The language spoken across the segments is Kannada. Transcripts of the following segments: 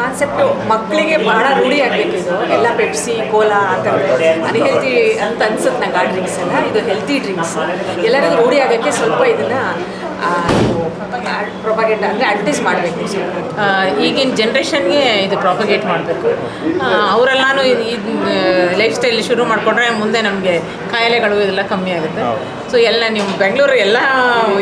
ಕಾನ್ಸೆಪ್ಟು ಮಕ್ಕಳಿಗೆ ಭಾಳ ರೂಢಿ ಆಗಬೇಕು. ಇದು ಎಲ್ಲ ಪೆಪ್ಸಿ ಕೋಲಾ ಆ ಥರದ್ದು ಅನ್ಹೆಲ್ತಿ ಅಂತ ಅನ್ಸುತ್ತೆ ನಂಗೆ. ಆ ಡ್ರಿಂಕ್ಸ್ ಎಲ್ಲ ಇದು ಹೆಲ್ತಿ ಡ್ರಿಂಕ್ಸ್. ಎಲ್ಲರಿಗೂ ರೂಢಿ ಆಗೋಕ್ಕೆ ಸ್ವಲ್ಪ ಇದನ್ನು ಪ್ರೊಪಗೇಟ್ ಅಂದರೆ ಅಡ್ವರ್ಟೈಸ್ ಮಾಡಬೇಕು. ಈಗಿನ ಜನ್ರೇಷನ್ಗೆ ಇದು ಪ್ರಾಪಗೇಟ್ ಮಾಡಬೇಕು. ಅವರೆಲ್ಲನೂ ಈ ಲೈಫ್ ಸ್ಟೈಲ್ ಶುರು ಮಾಡಿಕೊಂಡ್ರೆ ಮುಂದೆ ನಮಗೆ ಕಾಯಿಲೆಗಳು ಇದೆಲ್ಲ ಕಮ್ಮಿ ಆಗುತ್ತೆ. ಸೊ ಎಲ್ಲ ನೀವು ಬೆಂಗಳೂರು ಎಲ್ಲ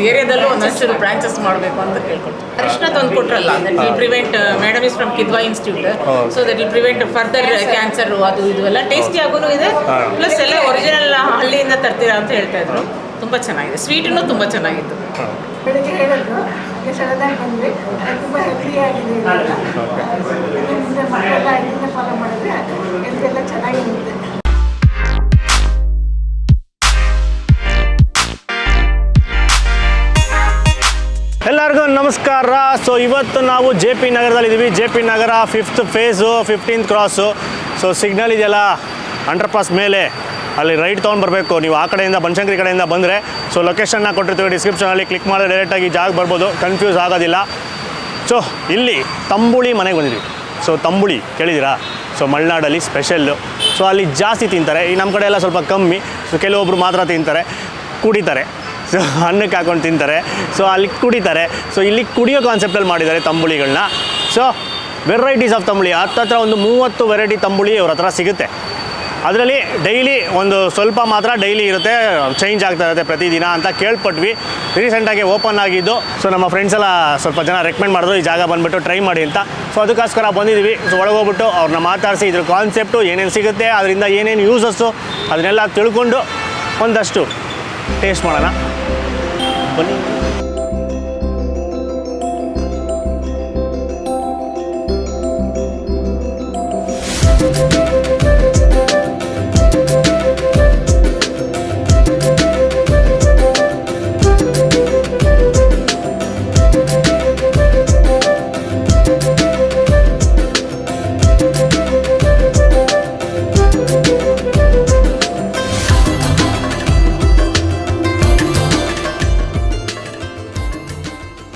ಏರಿಯಾದಲ್ಲೂ ಒಂದಷ್ಟು ಬ್ರಾಂಚಸ್ ಮಾಡಬೇಕು ಅಂತ ಕೇಳ್ಕೊಳ್ತೀವಿ. ಅರಿಶಿನ ತಂದು ಕೊಟ್ರಲ್ಲ, that will prevent, madam is from Kidwai institute, so that will prevent further cancer ಅದು ಇದು ಎಲ್ಲ. ಟೇಸ್ಟಿ ಆಗೂ ಇದೆ, ಪ್ಲಸ್ ಎಲ್ಲ ಒರಿಜಿನಲ್ ಹಳ್ಳಿಯಿಂದ ತರ್ತೀರಾ ಅಂತ ಹೇಳ್ತಾ ಇದ್ರು. ತುಂಬ ಚೆನ್ನಾಗಿದೆ, ಸ್ವೀಟೂ ತುಂಬ ಚೆನ್ನಾಗಿತ್ತು. ಬೆಳಿಗ್ಗೆ ಹೇಳಿದ್ರು ಸಡನ್ನಾಗಿ ಬಂದ್ವಿ, ತುಂಬ ಹೆಲ್ದಿಯಾಗಿದೆ. ಮುಂದೆ ಮಕ್ಕಳೆಲ್ಲ ಇದನ್ನ ಫಾಲೋ ಮಾಡಿದ್ರೆ ಹೆಲ್ತ್ ಎಲ್ಲ ಚೆನ್ನಾಗಿರುತ್ತೆ. ಎಲ್ಲರಿಗೂ ನಮಸ್ಕಾರ. ಸೊ ಇವತ್ತು ನಾವು ಜೆ ಪಿ ನಗರದಲ್ಲಿದ್ದೀವಿ. J P Nagar 5th phase 15th cross. So signal ಇದೆಯಲ್ಲ ಅಂಡರ್ ಪಾಸ್ ಮೇಲೆ, ಅಲ್ಲಿ ರೈಟ್ ತೊಗೊಂಡು ಬರಬೇಕು. ನೀವು ಆ ಕಡೆಯಿಂದ ಬನಶಂಕರಿ ಕಡೆಯಿಂದ ಬಂದರೆ ಸೊ ಲೊಕೇಶನ್ನ ಕೊಟ್ಟಿರ್ತೀವಿ ಡಿಸ್ಕ್ರಿಪ್ಷನಲ್ಲಿ, ಕ್ಲಿಕ್ ಮಾಡಿದ್ರೆ ಡೈರೆಕ್ಟಾಗಿ ಜಾಗ ಬರ್ಬೋದು, ಕನ್ಫ್ಯೂಸ್ ಆಗೋದಿಲ್ಲ. ಸೊ ಇಲ್ಲಿ ತಂಬುಳಿ ಮನೆಗೆ ಬಂದಿದ್ವಿ. ಸೊ ತಂಬುಳಿ ಕೇಳಿದ್ದೀರಾ? ಸೊ ಮಲೆನಾಡಲ್ಲಿ ಸ್ಪೆಷಲ್ಲು. ಸೊ ಅಲ್ಲಿ ಜಾಸ್ತಿ ತಿಂತಾರೆ, ಈ ನಮ್ಮ ಕಡೆ ಎಲ್ಲ ಸ್ವಲ್ಪ ಕಮ್ಮಿ. ಸೊ ಕೆಲವೊಬ್ಬರು ಮಾತ್ರ ತಿಂತಾರೆ, ಕುಡಿತಾರೆ. ಸೊ ಅನ್ನಕ್ಕೆ ಹಾಕೊಂಡು ತಿಂತಾರೆ. ಸೊ ಅಲ್ಲಿ ಕುಡಿತಾರೆ. ಸೊ ಇಲ್ಲಿ ಕುಡಿಯೋ ಕಾನ್ಸೆಪ್ಟಲ್ಲಿ ಮಾಡಿದ್ದಾರೆ ತಂಬುಳಿಗಳನ್ನ. ಸೊ ವೆರೈಟೀಸ್ ಆಫ್ ತಂಬುಳಿ ಹತ್ತತ್ರ ಒಂದು 30 ವೆರೈಟಿ ತಂಬುಳಿ ಅವ್ರ ಹತ್ರ ಸಿಗುತ್ತೆ. ಅದರಲ್ಲಿ ಡೈಲಿ ಒಂದು ಸ್ವಲ್ಪ ಮಾತ್ರ ಡೈಲಿ ಇರುತ್ತೆ, ಚೇಂಜ್ ಆಗ್ತಾ ಇರುತ್ತೆ ಪ್ರತಿದಿನ ಅಂತ ಕೇಳ್ಪಟ್ವಿ. ರೀಸೆಂಟಾಗಿ ಓಪನ್ ಆಗಿದ್ದು. ಸೊ ನಮ್ಮ ಫ್ರೆಂಡ್ಸ್ ಎಲ್ಲ ಸ್ವಲ್ಪ ಜನ ರೆಕಮೆಂಡ್ ಮಾಡಿದ್ರು ಈ ಜಾಗ ಬಂದುಬಿಟ್ಟು ಟ್ರೈ ಮಾಡಿ ಅಂತ. ಸೊ ಅದಕ್ಕೋಸ್ಕರ ಬಂದಿದ್ದೀವಿ. ಸೊ ಒಳಗೋಗ್ಬಿಟ್ಟು ಅವ್ರನ್ನ ಮಾತಾಡಿಸಿ ಇದ್ರ ಕಾನ್ಸೆಪ್ಟು ಏನೇನು ಸಿಗುತ್ತೆ, ಅದರಿಂದ ಏನೇನು ಯೂಸಸ್ಸು ಅದನ್ನೆಲ್ಲ ತಿಳ್ಕೊಂಡು ಒಂದಷ್ಟು ಟೇಸ್ಟ್ ಮಾಡೋಣ ಬನ್ನಿ.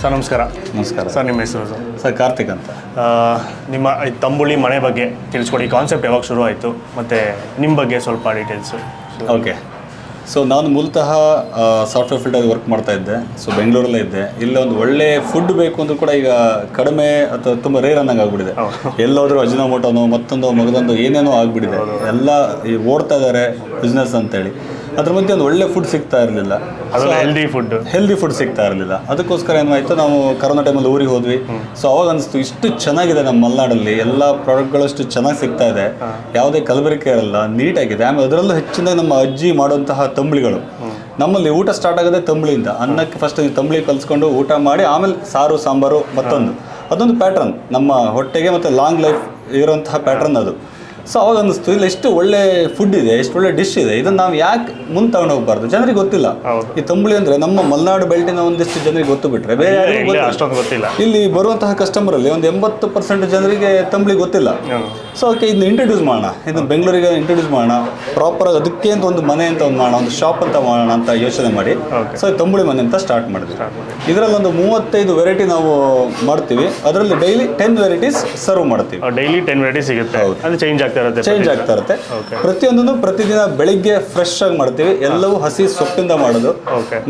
ಸರ್ ನಮಸ್ಕಾರ. ನಮಸ್ಕಾರ ಸರ್ ನಿಮ್ಮ ಹೆಸರು? ಸರ್ ಕಾರ್ತಿಕ್ ಅಂತ. ನಿಮ್ಮ ತಂಬುಳಿ ಮನೆ ಬಗ್ಗೆ ತಿಳಿಸ್ಕೊಡಿ. ಕಾನ್ಸೆಪ್ಟ್ ಯಾವಾಗ ಶುರು ಆಯಿತು ಮತ್ತು ನಿಮ್ಮ ಬಗ್ಗೆ ಸ್ವಲ್ಪ ಡೀಟೇಲ್ಸು. ಓಕೆ. ಸೊ ನಾನು ಮೂಲತಃ ಸಾಫ್ಟ್ವೇರ್ ಫೀಲ್ಡಲ್ಲಿ ವರ್ಕ್ ಮಾಡ್ತಾ ಇದ್ದೆ. ಸೊ ಬೆಂಗಳೂರಲ್ಲೇ ಇದ್ದೆ. ಇಲ್ಲ ಒಂದು ಒಳ್ಳೆ ಫುಡ್ ಬೇಕು ಅಂದರೂ ಕೂಡ ಈಗ ಕಡಿಮೆ ಅಥವಾ ತುಂಬ ರೇರ್ ಅನ್ನಂಗೆ ಆಗ್ಬಿಟ್ಟಿದೆ. ಎಲ್ಲೋದ್ರೂ ಅಜಿನೋಮೋಟೋನೋ ಮತ್ತೊಂದು ಮಗದೊಂದು ಏನೇನೋ ಆಗ್ಬಿಟ್ಟಿದೆ. ಎಲ್ಲ ಈ ಓಡ್ತಾ ಇದ್ದಾರೆ ಬಿಸ್ನೆಸ್ ಅಂತೇಳಿ. ಅದ್ರ ಮಧ್ಯೆ ಒಂದು ಒಳ್ಳೆ ಫುಡ್ ಸಿಗ್ತಾ ಇರಲಿಲ್ಲ, ಹೆಲ್ದಿ ಫುಡ್ ಸಿಗ್ತಾ ಇರಲಿಲ್ಲ. ಅದಕ್ಕೋಸ್ಕರ ಏನಾಯಿತು, ನಾವು ಕರೋನಾ ಟೈಮಲ್ಲಿ ಊರಿಗೆ ಹೋದ್ವಿ. ಸೊ ಅವಾಗ ಅನಿಸ್ತು ಇಷ್ಟು ಚೆನ್ನಾಗಿದೆ ನಮ್ಮ ಮಲೆನಾಡಲ್ಲಿ, ಎಲ್ಲ ಪ್ರಾಡಕ್ಟ್ಗಳು ಅಷ್ಟು ಚೆನ್ನಾಗಿ ಸಿಗ್ತಾ ಇದೆ, ಯಾವುದೇ ಕಲಬೆರಕೆ ಇರಲ್ಲ, ನೀಟಾಗಿದೆ. ಆಮೇಲೆ ಅದರಲ್ಲೂ ಹೆಚ್ಚಿನ ನಮ್ಮ ಅಜ್ಜಿ ಮಾಡುವಂತಹ ತಂಬುಳಿಗಳು. ನಮ್ಮಲ್ಲಿ ಊಟ ಸ್ಟಾರ್ಟ್ ಆಗೋದೇ ತಂಬುಳಿಯಿಂದ. ಅನ್ನಕ್ಕೆ ಫಸ್ಟ್ ತಂಬುಳಿ ಕಲಿಸ್ಕೊಂಡು ಊಟ ಮಾಡಿ ಆಮೇಲೆ ಸಾರು ಸಾಂಬಾರು ಅದೊಂದು ಪ್ಯಾಟ್ರನ್ ನಮ್ಮ ಹೊಟ್ಟೆಗೆ ಮತ್ತು ಲಾಂಗ್ ಲೈಫ್ ಇರೋಂತಹ ಪ್ಯಾಟ್ರನ್ ಅದು. ಸೊ ಅವಾಗ ಅನ್ನಿಸ್ತು ಇಲ್ಲ ಎಷ್ಟು ಒಳ್ಳೆ ಫುಡ್ ಇದೆ, ಎಷ್ಟು ಒಳ್ಳೆ ಡಿಶ್ ಇದೆ, ಇದನ್ನು ನಾವು ಯಾಕೆ ಮುಂದೆ ತಗೊಂಡು ಹೋಗ್ಬಾರ್ದು. ಜನರಿಗೆ ಗೊತ್ತಿಲ್ಲ ಈ ತಂಬುಳಿ ಅಂದರೆ ನಮ್ಮ ಮಲೆನಾಡು ಬೆಲ್ಟಿನ ಒಂದಿಷ್ಟು ಜನರಿಗೆ ಗೊತ್ತು ಬಿಟ್ರೆ ಬೇರೆ ಯಾರಿಗೂ ಗೊತ್ತಿಲ್ಲ. ಇಲ್ಲಿ ಬರುವಂತಹ ಕಸ್ಟಮರಲ್ಲಿ ಒಂದು 80% ಜನರಿಗೆ ತಂಬುಳಿ ಗೊತ್ತಿಲ್ಲ. ಸೊ ಓಕೆ, ಇದನ್ನ ಇಂಟ್ರೊಡ್ಯೂಸ್ ಮಾಡೋಣ, ಇದನ್ನ ಬೆಂಗಳೂರಿಗೆ ಇಂಟ್ರೊಡ್ಯೂಸ್ ಮಾಡೋಣ, ಪ್ರಾಪರ್ ಅದಕ್ಕೆ ಅಂತ ಒಂದು ಮನೆ ಅಂತ ಒಂದು ಮಾಡೋಣ, ಒಂದು ಶಾಪ್ ಅಂತ ಮಾಡೋಣ ಅಂತ ಯೋಚನೆ ಮಾಡಿ ಸೊ ತಂಬುಳಿ ಮನೆ ಅಂತ ಸ್ಟಾರ್ಟ್ ಮಾಡಿದ್ವಿ. ಇದರಲ್ಲಿ ಒಂದು 35 ವೆರೈಟಿ ನಾವು ಮಾಡ್ತೀವಿ. ಅದರಲ್ಲಿ ಡೈಲಿ 10 ವೆರೈಟೀಸ್ ಸರ್ವ್ ಮಾಡ್ತೀವಿ. ಡೈಲಿ 10 ವೆರೈಟಿ ಸಿಗುತ್ತೆ, ಅದು ಚೇಂಜ್ ಆಗ್ತಾ ಇರುತ್ತೆ. ಪ್ರತಿಯೊಂದನ್ನು ಪ್ರತಿದಿನ ಬೆಳಿಗ್ಗೆ ಫ್ರೆಶ್ ಆಗಿ ಮಾಡ್ತೀವಿ. ಎಲ್ಲವೂ ಹಸಿ ಸೊಪ್ಪಿಂದ ಮಾಡೋದು.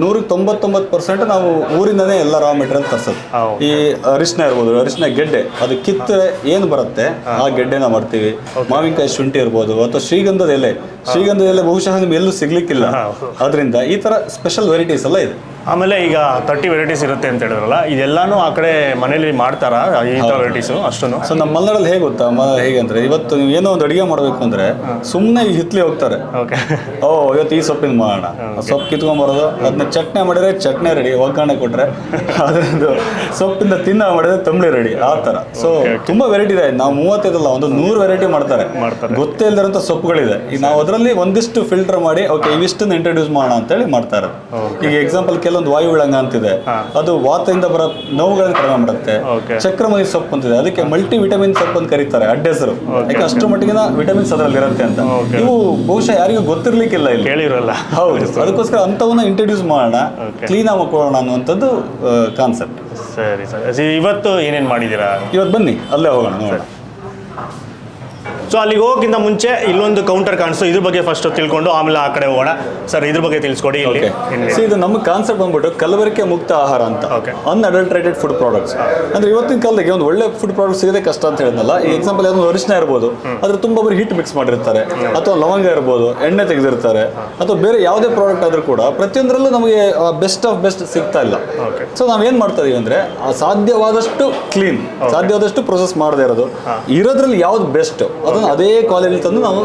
199% ನಾವು ಊರಿಂದನೇ ಎಲ್ಲ ರಾ ಮೆಟೀರಿಯಲ್ ತರಿಸೋದು. ಈ ಅರಿಶಿನ ಇರ್ಬೋದು, ಅರಿಶಿನ ಗೆಡ್ಡೆ ಅದು ಕಿತ್ತರೆ ಏನು ಬರುತ್ತೆ ಆ ಗೆಡ್ಡೆನ ಮಾಡ್ತೀವಿ. ಮಾವಿನಕಾಯಿ ಶುಂಠಿ ಇರ್ಬೋದು ಅಥವಾ ಶ್ರೀಗಂಧದ ಎಲೆ ಬಹುಶಃ ನಿಮ್ಗೆ ಎಲ್ಲೂ ಸಿಗ್ಲಿಕ್ಕಿಲ್ಲ. ಅದರಿಂದ ಈ ತರ ಸ್ಪೆಷಲ್ ವೆರೈಟೀಸ್ ಎಲ್ಲ ಇದೆ. ಆಮೇಲೆ ಈಗ 30 ವೆರೈಟೀಸ್ ಇರುತ್ತೆ ಅಂತ ಹೇಳಿದ್ರಲ್ಲ, ಇದೆಲ್ಲಾನು ಆ ಕಡೆ ಮನೇಲಿ ಮಾಡ್ತಾರಾ ಈ ವೆರೈಟೀಸು ಅಷ್ಟನ್ನು? ಸೊ ನಮ್ಮ ಮಲೆನಾಡಲ್ಲಿ ಹೇಗೆ ಗೊತ್ತಾ, ಹೇಗೆ ಅಂದ್ರೆ ಇವತ್ತು ನೀವು ಏನೋ ಒಂದು ಅಡುಗೆ ಮಾಡಬೇಕು ಅಂದ್ರೆ ಸುಮ್ಮನೆ ಹಿತ್ಲಿ ಹೋಗ್ತಾರೆ. ಇವತ್ತು ಈ ಸೊಪ್ಪಿನ ಮಾಡೋಣ, ಸೊಪ್ಪು ಕಿತ್ಕೊಂಡ್ಬರೋದು, ಅದನ್ನ ಚಟ್ನಿ ಮಾಡಿದ್ರೆ ಚಟ್ನಿ ರೆಡಿ, ಒಗ್ಗರಣೆ ಕೊಟ್ರೆ ಅದರದ್ದು ಸೊಪ್ಪಿಂದ ತಿನ್ನ ಮಾಡಿದ್ರೆ ತಂಬಳಿ ರೆಡಿ, ಆ ಥರ. ಸೊ ತುಂಬಾ ವೆರೈಟಿ ಇದೆ. ನಾವು 35 ಒಂದು 100 ವೆರೈಟಿ ಮಾಡ್ತಾರೆ. ಗೊತ್ತೇ ಇಲ್ದಿರೋಂಥ ಸೊಪ್ಪುಗಳಿದೆ. ಈಗ ನಾವು ಅದರಲ್ಲಿ ಒಂದಿಷ್ಟು ಫಿಲ್ಟರ್ ಮಾಡಿ ಓಕೆ ಇವಿಷ್ಟನ್ನು ಇಂಟ್ರೊಡ್ಯೂಸ್ ಮಾಡೋಣ ಅಂತೇಳಿ ಮಾಡ್ತಾ ಇರೋದು. ಈಗ ಎಕ್ಸಾಂಪಲ್ ಕೆಲವೊಂದು ವಾಯು ವಿಳಂಗ ಅಂತಿದೆ, ಅದು ವಾತದಿಂದ ಬರೋ ನೋವುಗಳನ್ನು ಕಡಿಮೆ ಮಾಡುತ್ತೆ. ಚಕ್ರಮಣಿ ಸೊಪ್ಪು ಅಂತಿದೆ, ಅದಕ್ಕೆ ಮಲ್ಟಿ ವಿಟಮಿನ್ ಸೊಪ್ಪು ಅಂತ ಕರೀತಾರೆ, ಅಡ್ಡ ಹೆಸರು. ಯಾಕೆ ಅಷ್ಟು ಮಟ್ಟಿಗಿನ ವಿಟಮಿನ್ಸ್ ಅದರಲ್ಲಿ ಇರುತ್ತೆ ಅಂತ. ಇವು ಬಹುಶಃ ಯಾರಿಗೂ ಗೊತ್ತಿರ್ಲಿಕ್ಕಿಲ್ಲ ಇಲ್ಲಿ, ಹೌದು. ಅದಕ್ಕೋಸ್ಕರ ಅಂಥವನ್ನ ಇಂಟ್ರೊಡ್ಯೂಸ್ ಮಾಡೋಣ, ಕ್ಲೀನ್ ಆಗಿ ಕೊಡೋಣ ಅನ್ನುವಂಥದ್ದು ಕಾನ್ಸೆಪ್ಟ್. ಸರಿ ಸರ್, ಇವತ್ತು ಏನೇನು ಮಾಡಿದ್ದೀರಾ? ಇವತ್ತು ಬನ್ನಿ ಅಲ್ಲೇ ಹೋಗೋಣ ನೋಡೋಣ. ಸೊ ಅಲ್ಲಿಗೆ ಹೋಗೋಕ್ಕಿಂತ ಮುಂಚೆ ಇಲ್ಲೊಂದು ಕೌಂಟರ್ ಕಾಣಿಸ್ತು, ಇದ್ರ ಬಗ್ಗೆ ಫಸ್ಟ್ ತಿಳ್ಕೊಂಡು ಆಮೇಲೆ ಆ ಕಡೆ ಹೋಗೋಣ. ಸರ್ ಇದ್ರ ಬಗ್ಗೆ ತಿಳಿಸ್ಕೊಡಿ. ಇಲ್ಲಿ ಇದು ನಮ್ಮ ಕಾನ್ಸೆಪ್ಟ್ ಬಂದ್ಬಿಟ್ಟು ಕಲಬೆರಕೆ ಮುಕ್ತ ಆಹಾರ ಅಂತ, ಅನ್ಅಡಲ್ಟ್ರೇಟೆಡ್ ಫುಡ್ ಪ್ರಾಡಕ್ಟ್ಸ್. ಅಂದ್ರೆ ಇವತ್ತಿನ ಕಾಲದಾಗೆ ಒಂದು ಒಳ್ಳೆ ಫುಡ್ ಪ್ರಾಡಕ್ಟ್ ಸಿಗೋದೇ ಕಷ್ಟ ಅಂತ ಹೇಳಿದ್ನಲ್ಲ. ಈ ಎಕ್ಸಾಂಪಲ್ ಯಾವ್ದು ಅರಿಶಿನ ಇರ್ಬೋದು, ಅದ್ರ ತುಂಬ ಬರೀ ಹಿಟ್ ಮಿಕ್ಸ್ ಮಾಡಿರ್ತಾರೆ, ಅಥವಾ ಲವಂಗ ಇರ್ಬೋದು, ಎಣ್ಣೆ ತೆಗೆದಿರ್ತಾರೆ, ಅಥವಾ ಬೇರೆ ಯಾವುದೇ ಪ್ರಾಡಕ್ಟ್ ಆದ್ರೂ ಕೂಡ ಪ್ರತಿಯೊಂದರಲ್ಲೂ ನಮಗೆ ಬೆಸ್ಟ್ ಆಫ್ ಬೆಸ್ಟ್ ಸಿಗ್ತಾ ಇಲ್ಲ. ಸೊ ನಾವೇನ್ ಮಾಡ್ತಾ ಇದೀವಿ ಅಂದ್ರೆ ಸಾಧ್ಯವಾದಷ್ಟು ಕ್ಲೀನ್, ಸಾಧ್ಯವಾದಷ್ಟು ಪ್ರೊಸೆಸ್ ಮಾಡದೇ ಇರೋದು, ಇರೋದ್ರಲ್ಲಿ ಯಾವ್ದು ಬೆಸ್ಟ್ ಅದನ್ನ ಅದೇ ಕ್ವಾಲಿಟಿ ತಂದು ನಾವು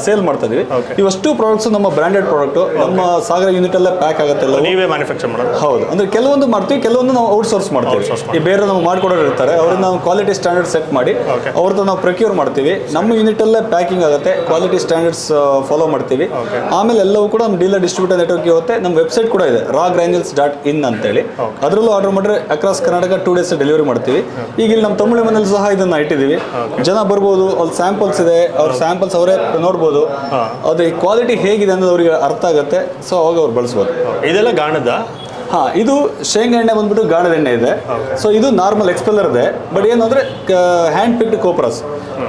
ಸೇಲ್ ಮಾಡ್ತಾ ಇದೀವಿ. ಇವಷ್ಟು ಪ್ರಾಡಕ್ಟ್ಸ್ ನಮ್ಮ ಬ್ರಾಂಡೆಡ್ ಪ್ರಾಡಕ್ಟ್ ನಮ್ಮ ಸಾಗರ ಯೂನಿಟ್ ಅಲ್ಲೇ ಪ್ಯಾಕ್ ಆಗುತ್ತೆ. ನೀವೇ ಮ್ಯಾನುಫ್ಯಾಕ್ಚರ್ ಮಾಡೋದು? ಹೌದು, ಅಂದ್ರೆ ಕೆಲವೊಂದು ಮಾಡ್ತೀವಿ, ಕೆಲವೊಂದು ನಾವು ಔಟ್ಸೋರ್ಸ್ ಮಾಡ್ತೀವಿ. ಈ ಬೇರೆ ನಾವು ಮಾಡ್ಕೊಡೋರು ಇರ್ತಾರೆ, ಅವ್ರನ್ನ ನಾವು ಕ್ವಾಲಿಟಿ ಸ್ಟ್ಯಾಂಡರ್ಡ್ ಸೆಟ್ ಮಾಡಿ ಅವ್ರದ್ದು ನಾವು ಪ್ರೊಕ್ಯೂರ್ ಮಾಡ್ತೀವಿ. ನಮ್ಮ ಯೂನಿಟ್ ಅಲ್ಲೇ ಪ್ಯಾಕಿಂಗ್ ಆಗುತ್ತೆ, ಕ್ವಾಲಿಟಿ ಸ್ಟ್ಯಾಂಡರ್ಡ್ಸ್ ಫಾಲೋ ಮಾಡ್ತೀವಿ. ಆಮೇಲೆ ಎಲ್ಲವೂ ಕೂಡ ನಮ್ಮ ಡೀಲರ್ ಡಿಸ್ಟ್ರಿಬ್ಯೂಟರ್ ನೆಟ್ವರ್ಕ್ ಇರುತ್ತೆ. ನಮ್ಮ ವೆಬ್ಸೈಟ್ ಕೂಡ ಇದೆ, rawgranules.in ಅಂತೇಳಿ. ಅದರಲ್ಲೂ ಆರ್ಡರ್ ಮಾಡಿದ್ರೆ ಅಕ್ರಾಸ್ ಕರ್ನಾಟಕ 2 days ಡೆಲಿವರಿ ಮಾಡ್ತೀವಿ. ಈಗ ಇಲ್ಲಿ ನಮ್ಮ ತಮಿಳು ಮನೇಲಿ ಸಹ ಇದನ್ನ ಇಟ್ಟಿದ್ದೀವಿ. ಜನ ಬರ್ಬೋದು, ಅಲ್ಲಿ ಸ್ಯಾಂಪಲ್ಸ್ ಇದೆ, ಅವ್ರ ಸ್ಯಾಂಪಲ್ಸ್ ಅವರೇ ನೋಡ್ಬೋದು, ಅದು ಕ್ವಾಲಿಟಿ ಹೇಗಿದೆ ಅನ್ನೋದು ಅವ್ರಿಗೆ ಅರ್ಥ ಆಗುತ್ತೆ. ಸೊ ಅವಾಗ ಅವ್ರು ಬಳಸ್ಬೋದು. ಇದೆಲ್ಲ ಗಾಣದ? ಹಾ, ಇದು ಶೇಂಗಾ ಎಣ್ಣೆ ಬಂದ್ಬಿಟ್ಟು ಗಾಣದ ಎಣ್ಣೆ ಇದೆ. ಸೊ ಇದು ನಾರ್ಮಲ್ ಎಕ್ಸ್ಪೆಲ್ಲರ್ ಇದೆ, ಬಟ್ ಏನಂದ್ರೆ ಹ್ಯಾಂಡ್ ಪಿಕ್ಡ್ ಕೋಪ್ರಸ್,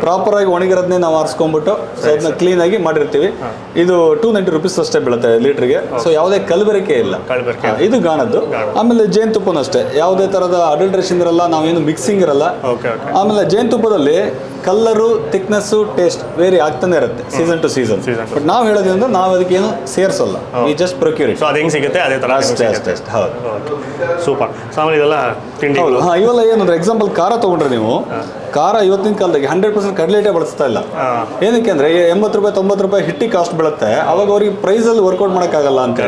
ಪ್ರಾಪರ್ ಆಗಿ ಒಣಗಿರೋದನ್ನೇ ನಾವು ಆರಿಸ್ಕೊಂಡ್ಬಿಟ್ಟು ಸೊ ಅದನ್ನ ಕ್ಲೀನ್ ಆಗಿ ಮಾಡಿರ್ತೀವಿ. ಇದು 290 rupees ಅಷ್ಟೇ ಬೀಳುತ್ತೆ ಲೀಟರ್ಗೆ. ಸೊ ಯಾವುದೇ ಕಲಬೆರಕೆ ಇಲ್ಲ, ಇದು ಗಾಣದ್ದು. ಆಮೇಲೆ ಜೇನುತುಪ್ಪನೂ ಅಷ್ಟೇ, ಯಾವುದೇ ತರದ ಅಡಲ್ಟ್ರೇಷನ್ ಇರಲ್ಲ, ನಾವೇನು ಮಿಕ್ಸಿಂಗ್ ಇರಲ್ಲ. ಆಮೇಲೆ ಜೇನುತುಪ್ಪದಲ್ಲಿ ಕಲ್ಲರು, ಥಿಕ್ನೆಸ್, ಟೇಸ್ಟ್ ವೇರಿ ಆಗ್ತಾನೆ ಇರುತ್ತೆ ಸೀಸನ್ ಟು ಸೀಸನ್. ಬಟ್ ನಾವು ಹೇಳೋದ್ರಿಂದ ನಾವು ಅದಕ್ಕೆ ಏನು ಸೇರಿಸಲ್ಲ, ಈ ಜಸ್ಟ್ ಪ್ರೊಕ್ಯೂರ್ ಇಟ್. ಅದು ಹೆಂಗೆ ಸಿಗುತ್ತೆ ಅದೇ ಥರ ಅಷ್ಟೇ. ಹೌದು, ಸೂಪರ್. ಆಮೇಲೆ ಇದೆಲ್ಲ ತಿಂಡಿ? ಹಾ, ಇವೆಲ್ಲ ಏನಂದ್ರೆ ಎಕ್ಸಾಂಪಲ್ ಖಾರ ತಗೊಂಡ್ರೆ ನೀವು, ಖಾರ ಇವತ್ತಿನ ಕಾಲದಾಗೆ 100% ಕಡಲೆ ಹಿಟ್ಟೇ ಬಳಸ್ತಾ ಇಲ್ಲ. ಏನಕ್ಕೆ ಅಂದ್ರೆ 80 ರೂಪಾಯಿ 90 ರೂಪಾಯಿ ಹಿಟ್ಟಿ ಕಾಸ್ಟ್ ಬೀಳುತ್ತೆ, ಅವಾಗ ಅವ್ರಿಗೆ ಪ್ರೈಸಲ್ಲಿ ವರ್ಕೌಟ್ ಮಾಡೋಕ್ಕಾಗಲ್ಲ ಅಂತ.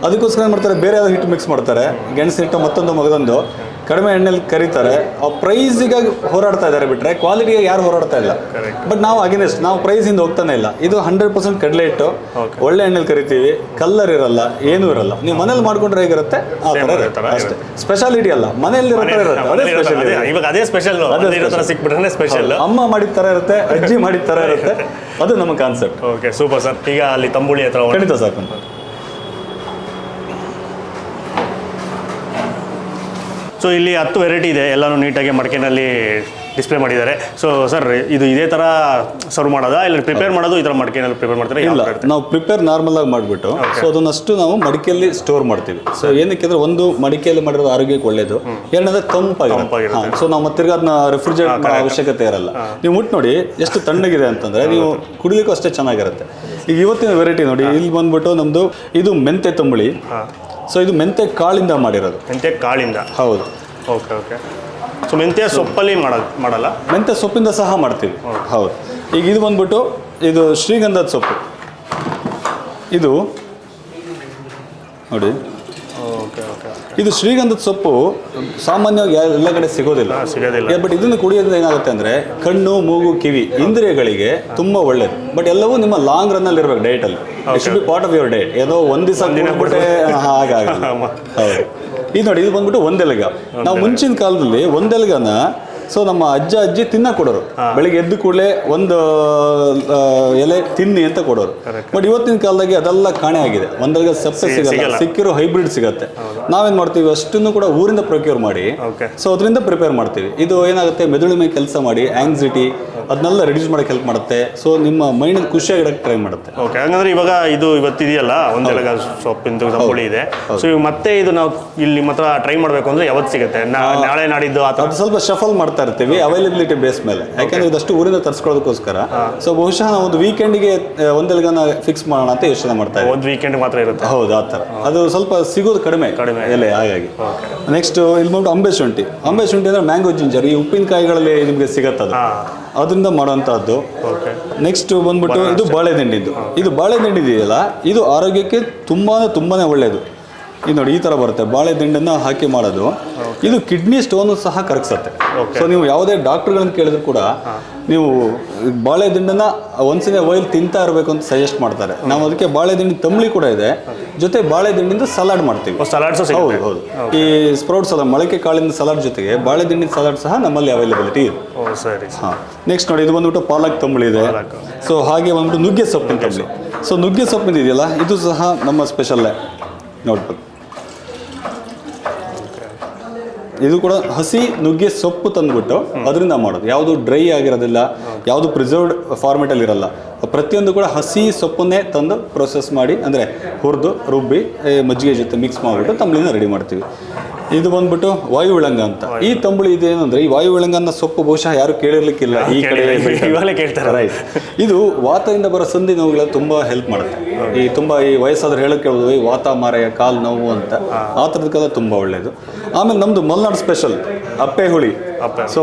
ಅದಕ್ಕೋಸ್ಕರ ಏನು ಮಾಡ್ತಾರೆ, ಬೇರೆ ಯಾವ್ದು ಹಿಟ್ಟು ಮಿಕ್ಸ್ ಮಾಡ್ತಾರೆ, ಗೆಣಸು ಹಿಟ್ಟು ಮತ್ತೊಂದು ಮಗದೊಂದು ಕಡಿಮೆ ಎಣ್ಣೆಲಿ ಕರೀತಾರೆ. ಆ ಪ್ರೈಸಿಗಾಗಿ ಹೋರಾಡ್ತಾ ಇದ್ದಾರೆ ಬಿಟ್ರೆ ಕ್ವಾಲಿಟಿಗೆ ಯಾರು ಹೋರಾಡ್ತಾ ಇಲ್ಲ. ಬಟ್ ನಾವು ಅಗೇನೆಸ್ಟ್, ನಾವು ಪ್ರೈಸಿಂದ ಹೋಗ್ತಾನೆ ಇಲ್ಲ. ಇದು 100% ಕಡಲೆ ಹಿಟ್ಟು, ಒಳ್ಳೆ ಎಣ್ಣೆಲಿ ಕರಿತೀವಿ, ಕಲ್ಲರ್ ಇರಲ್ಲ, ಏನೂ ಇರಲ್ಲ. ನೀವು ಮನೇಲಿ ಮಾಡ್ಕೊಂಡ್ರೆ ಹೇಗಿರುತ್ತೆ ಆ ಥರ ಇರುತ್ತೆ ಅಷ್ಟೇ. ಸ್ಪೆಷಾಲಿಟಿ ಅಲ್ಲ, ಮನೆಯಲ್ಲಿ ಇವಾಗ ಅದೇ ಸ್ಪೆಷಲ್, ಸಿಕ್ಬಿಟ್ರೆ ಸ್ಪೆಷಲ್. ಅಮ್ಮ ಮಾಡಿದ ಥರ ಇರುತ್ತೆ, ಅಜ್ಜಿ ಮಾಡಿದ ಥರ ಇರುತ್ತೆ, ಅದು ನಮ್ಮ ಕಾನ್ಸೆಪ್ಟ್. Okay, super sir. ಈಗ ಅಲ್ಲಿ ತಂಬುಳಿ ಹತ್ರ ಖಂಡಿತ ಸಾಕು. ಸೊ ಇಲ್ಲಿ 10 ವೆರೈಟಿ ಇದೆ, ಎಲ್ಲನೂ ನೀಟಾಗಿ ಮಡಕೆನಲ್ಲಿ ಡಿಸ್ಪ್ಲೇ ಮಾಡಿದ್ದಾರೆ. ಸೊ ಸರ್, ಇದು ಇದೇ ಥರ ಸರ್ವ್ ಮಾಡೋದಾ ಇಲ್ಲ ಪ್ರಿಪೇರ್ ಮಾಡೋದು ಈ ಥರ ಮಡಕೆನಲ್ಲಿ ಪ್ರಿಪೇರ್ ಮಾಡ್ತಾರೆ? ಇಲ್ಲ, ನಾವು ಪ್ರಿಪೇರ್ ನಾರ್ಮಲ್ ಆಗಿ ಮಾಡಿಬಿಟ್ಟು ಸೊ ಅದನ್ನಷ್ಟು ನಾವು ಮಡಿಕೆಯಲ್ಲಿ ಸ್ಟೋರ್ ಮಾಡ್ತೀವಿ. ಸೊ ಏನಕ್ಕೆ ಅಂದ್ರೆ ಒಂದು ಮಡಿಕೆಯಲ್ಲಿ ಮಾಡಿರೋದು ಆರೋಗ್ಯಕ್ಕೆ ಒಳ್ಳೇದು, ಎರಡನೇದು ತಂಪಾಗಿರುತ್ತೆ. ಸೊ ನಾವು ಮತ್ತೆ ಅದನ್ನ ರೆಫ್ರಿಜರೇಟ್ ಮಾಡೋ ಅವಶ್ಯಕತೆ ಇರಲ್ಲ. ನೀವು ಮುಟ್ಟು ನೋಡಿ ಎಷ್ಟು ತಣ್ಣಗಿದೆ ಅಂತಂದ್ರೆ ನೀವು ಕುಡಿಲಿಕ್ಕೂ ಅಷ್ಟೇ ಚೆನ್ನಾಗಿರುತ್ತೆ. ಈಗ ಇವತ್ತಿನ ವೆರೈಟಿ ನೋಡಿ, ಇಲ್ಲಿ ಬಂದ್ಬಿಟ್ಟು ನಮ್ದು ಇದು ಮೆಂತೆ ತಂಬುಳಿ. ಸೊ ಇದು ಮೆಂತೆ ಕಾಳಿಂದ ಮಾಡಿರೋದು. ಮೆಂತೆ ಕಾಳಿಂದ? ಹೌದು. Okay okay. ಸೊ ಮೆಂತ್ಯ ಸೊಪ್ಪಲ್ಲಿ ಮಾಡಲ್ಲ? ಮೆಂತ್ಯ ಸೊಪ್ಪಿಂದ ಸಹ ಮಾಡ್ತೀವಿ. ಹೌದು. ಈಗ ಇದು ಬಂದ್ಬಿಟ್ಟು ಇದು ಶ್ರೀಗಂಧದ ಸೊಪ್ಪು. ಇದು ನೋಡಿ, ಇದು ಶ್ರೀಗಂಧದ ಸೊಪ್ಪು ಸಾಮಾನ್ಯವಾಗಿ ಎಲ್ಲ ಕಡೆ ಸಿಗೋದಿಲ್ಲ. ಬಟ್ ಇದನ್ನು ಕುಡಿಯೋದ್ರಿಂದ ಏನಾಗುತ್ತೆ ಅಂದ್ರೆ ಕಣ್ಣು, ಮೂಗು, ಕಿವಿ ಇಂದ್ರಿಯಗಳಿಗೆ ತುಂಬಾ ಒಳ್ಳೇದು. ಬಟ್ ಎಲ್ಲವೂ ನಿಮ್ಮ ಲಾಂಗ್ ರನ್ ಅಲ್ಲಿ ಇರ್ಬೇಕು ಡಯಟ್ ಅಲ್ಲಿ. It should be part of your diet. ಏನೋ ಒಂದ್ ದಿವಸ ಬಿಟ್ಟೆ ಹಾಗಾಗಲ್ಲ. ಹೌದು. ಇದು ನೋಡಿ, ಇದು ಬಂದ್ಬಿಟ್ಟು ಒಂದೆಲಗ. ನಾವು ಮುಂಚಿನ ಕಾಲದಲ್ಲಿ ಒಂದೆಲಗನ ಸೊ ನಮ್ಮ ಅಜ್ಜ ಅಜ್ಜಿ ತಿನ್ನ ಕೊಡೋರು. ಬೆಳಿಗ್ಗೆ ಎದ್ದು ಕೂಡಲೇ ಒಂದು ಎಲೆ ತಿನ್ನಿ ಅಂತ ಕೊಡೋರು. ಬಟ್ ಇವತ್ತಿನ ಕಾಲದಾಗೆ ಅದೆಲ್ಲ ಕಾಣೆ ಆಗಿದೆ. ಒಂದೆಲಗ ಸಪ್ಪೆ ಸಿಗಲ್ಲ, ಸಿಕ್ಕಿರೋ ಹೈಬ್ರಿಡ್ ಸಿಗುತ್ತೆ. ನಾವೇನ್ ಮಾಡ್ತೀವಿ, ಅಷ್ಟನ್ನು ಕೂಡ ಊರಿಂದ ಪ್ರೊಕ್ಯೂರ್ ಮಾಡಿ ಸೊ ಅದರಿಂದ ಪ್ರಿಪೇರ್ ಮಾಡ್ತೀವಿ. ಇದು ಏನಾಗುತ್ತೆ, ಮೆದುಳು ಮೇಲೆ ಕೆಲಸ ಮಾಡಿ ಆಂಗ್ಸೈಟಿ ಅದನ್ನೆಲ್ಲ ರಿಡ್ಯೂಸ್ ಮಾಡಕ್ಕೆ ಹೆಲ್ಪ್ ಮಾಡುತ್ತೆ. ಸೊ ನಿಮ್ಮ ಮೈಂಡ್ ಖುಷಿಯಾಗಿಡಕ್ಕೆ ಟ್ರೈ ಮಾಡುತ್ತೆ. ಓಕೆ, ಹಂಗಂದ್ರೆ ಇವಾಗ ಇದು ಇವತ್ತಿದೆಯಲ್ಲ ಒಂದೆಲಗ ಸೊಪ್ಪಿಂದು ತಂಬುಳಿ ಇದೆ. ಸೊ ಇವಾಗ ಮತ್ತೆ ಇದು ನಾವು ಇಲ್ಲಿ ಮಾತ್ರ ಟ್ರೈ ಮಾಡಬೇಕು ಅಂದ್ರೆ ಯಾವತ್ತು ಸಿಗುತ್ತೆ? ನಾಳೆ ನಾಡಿದ್ದು? ಅದು ಸ್ವಲ್ಪ ಶಫಲ್ ಮಾಡ್ತಾ ಇರ್ತೀವಿ ಅವೈಲಬಿಲಿಟಿ ಬೇಸ್ ಮೇಲೆ. ಯಾಕಂದ್ರೆ ಇದಷ್ಟು ಊರಿಂದ ತರಿಸ್ಕೊಳ್ಳೋದಕ್ಕೋಸ್ಕರ. ಸೊ ಬಹುಶಃ ನಾವು ಒಂದು ವೀಕೆಂಡಿಗೆ ಒಂದೆಲಗನ ಫಿಕ್ಸ್ ಮಾಡೋಣ ಅಂತ ಯೋಚನೆ ಮಾಡ್ತಾ ಇದ್ದೀವಿ. ಒಂದು ವೀಕೆಂಡ್ ಮಾತ್ರ ಇರುತ್ತೆ? ಹೌದು, ಆ ಥರ. ಅದು ಸ್ವಲ್ಪ ಸಿಗೋದು ಕಡಿಮೆ ಎಲೆ, ಹಾಗಾಗಿ. ನೆಕ್ಸ್ಟ್ ಇಲ್ಲಿ ಬಂದು ಅಂಬೆ ಶುಂಠಿ. ಅಂಬೆ ಶುಂಠಿ ಅಂದ್ರೆ ಮ್ಯಾಂಗೋ ಜಿಂಜರ್. ಈ ಉಪ್ಪಿನಕಾಯಿಗಳಲ್ಲಿ ನಿಮಗೆ ಸಿಗತ್ತದು, ಅದರಿಂದ ಮಾಡುವಂತಹದ್ದು. ನೆಕ್ಸ್ಟ್ ಬಂದ್ಬಿಟ್ಟು ಇದು ಬಾಳೆದಿಂಡಿದ್ದು. ಇದು ಬಾಳೆದಿಂಡಿ ಇದೆಯಲ್ಲ, ಇದು ಆರೋಗ್ಯಕ್ಕೆ ತುಂಬಾನೇ ಒಳ್ಳೆಯದು. ಇದು ನೋಡಿ, ಈ ಥರ ಬರುತ್ತೆ. ಬಾಳೆದಿಂಡನ್ನು ಹಾಕಿ ಮಾಡೋದು. ಇದು ಕಿಡ್ನಿ ಸ್ಟೋನ್ ಸಹ ಕರಗಿಸುತ್ತೆ. ಸೊ ನೀವು ಯಾವುದೇ ಡಾಕ್ಟರ್ಗಳನ್ನ ಕೇಳಿದ್ರು ಕೂಡ ನೀವು ಬಾಳೆದಿಂಡನ್ನ ಒನ್ಸ್ ಇನ್ ಎ ವೈಲ್ ತಿಂತಾ ಇರಬೇಕು ಅಂತ ಸಜೆಸ್ಟ್ ಮಾಡ್ತಾರೆ. ನಾವು ಅದಕ್ಕೆ ಬಾಳೆದಿಂಡಿ ತಂಬಳಿ ಕೂಡ ಇದೆ, ಜೊತೆ ಬಾಳೆದಿಂಡಿಂದ ಸಲಾಡ್ ಮಾಡ್ತೀವಿ. ಹೌದು ಹೌದು. ಈ ಸ್ಪ್ರೌಟ್ಸ್ ಅಲ್ಲ, ಮೊಳಕೆ ಕಾಳಿಂದ ಸಲಾಡ್ ಜೊತೆಗೆ ಬಾಳೆದಿಂಡಿನ ಸಲಾಡ್ ಸಹ ನಮ್ಮಲ್ಲಿ ಅವೈಲಬಿಲಿಟಿ ಇದೆ. ಹಾಂ. ನೆಕ್ಸ್ಟ್ ನೋಡಿ, ಇದು ಬಂದ್ಬಿಟ್ಟು ಪಾಲಕ್ ತಂಬಳಿ ಇದೆ. ಸೊ ಹಾಗೆ ಬಂದ್ಬಿಟ್ಟು ನುಗ್ಗೆ ಸೊಪ್ಪಿನ ತಂಬಳಿ. ಸೊ ನುಗ್ಗೆ ಸೊಪ್ಪಿನ ಇದೆಯಲ್ಲ, ಇದು ಸಹ ನಮ್ಮ ಸ್ಪೆಷಲ್ಲೇ ನೋಡ್ಬೋದು. ಇದು ಕೂಡ ಹಸಿ ನುಗ್ಗೆ ಸೊಪ್ಪು ತಂದುಬಿಟ್ಟು ಅದರಿಂದ ಮಾಡೋದು. ಯಾವುದು ಡ್ರೈ ಆಗಿರೋದಿಲ್ಲ, ಯಾವುದು ಪ್ರಿಸರ್ವ್ಡ್ ಫಾರ್ಮೆಟಲ್ಲಿ ಇರಲ್ಲ. ಪ್ರತಿಯೊಂದು ಕೂಡ ಹಸಿ ಸೊಪ್ಪನ್ನೇ ತಂದು ಪ್ರೊಸೆಸ್ ಮಾಡಿ, ಅಂದರೆ ಹುರಿದು ರುಬ್ಬಿ ಮಜ್ಜಿಗೆ ಜೊತೆ ಮಿಕ್ಸ್ ಮಾಡಿಬಿಟ್ಟು ತಂಬುಳಿನ ರೆಡಿ ಮಾಡ್ತೀವಿ. ಇದು ಬಂದ್ಬಿಟ್ಟು ವಾಯುವಿಳಂಗ ಅಂತ. ಈ ತಂಬುಳಿ ಇದೇನಂದ್ರೆ, ಈ ವಾಯುವಿಳಂಗನ ಸೊಪ್ಪು ಬಹುಶಃ ಯಾರು ಕೇಳಿರ್ಲಿಕ್ಕಿಲ್ಲ ಈ ಕಡೆ, ಇವಾಗಲೇ ಕೇಳ್ತಾರೆ. ರೈಟ್. ಇದು ವಾತದಿಂದ ಬರೋ ಸಂಧಿ ನೋವುಗಳ ತುಂಬಾ ಹೆಲ್ಪ್ ಮಾಡುತ್ತೆ. ಈ ವಯಸ್ಸಾದ್ರೆ ಹೇಳಕ್ ಕೇಳೋದು, ಈ ವಾತ ಮಾರಾಯ ಕಾಲು ನೋವು ಅಂತ, ಆ ಥರದಕ್ಕೆಲ್ಲ ತುಂಬಾ ಒಳ್ಳೇದು. ಆಮೇಲೆ ನಮ್ದು ಮಲೆನಾಡು ಸ್ಪೆಷಲ್ ಅಪ್ಪೆ ಹುಳಿ. ಸೊ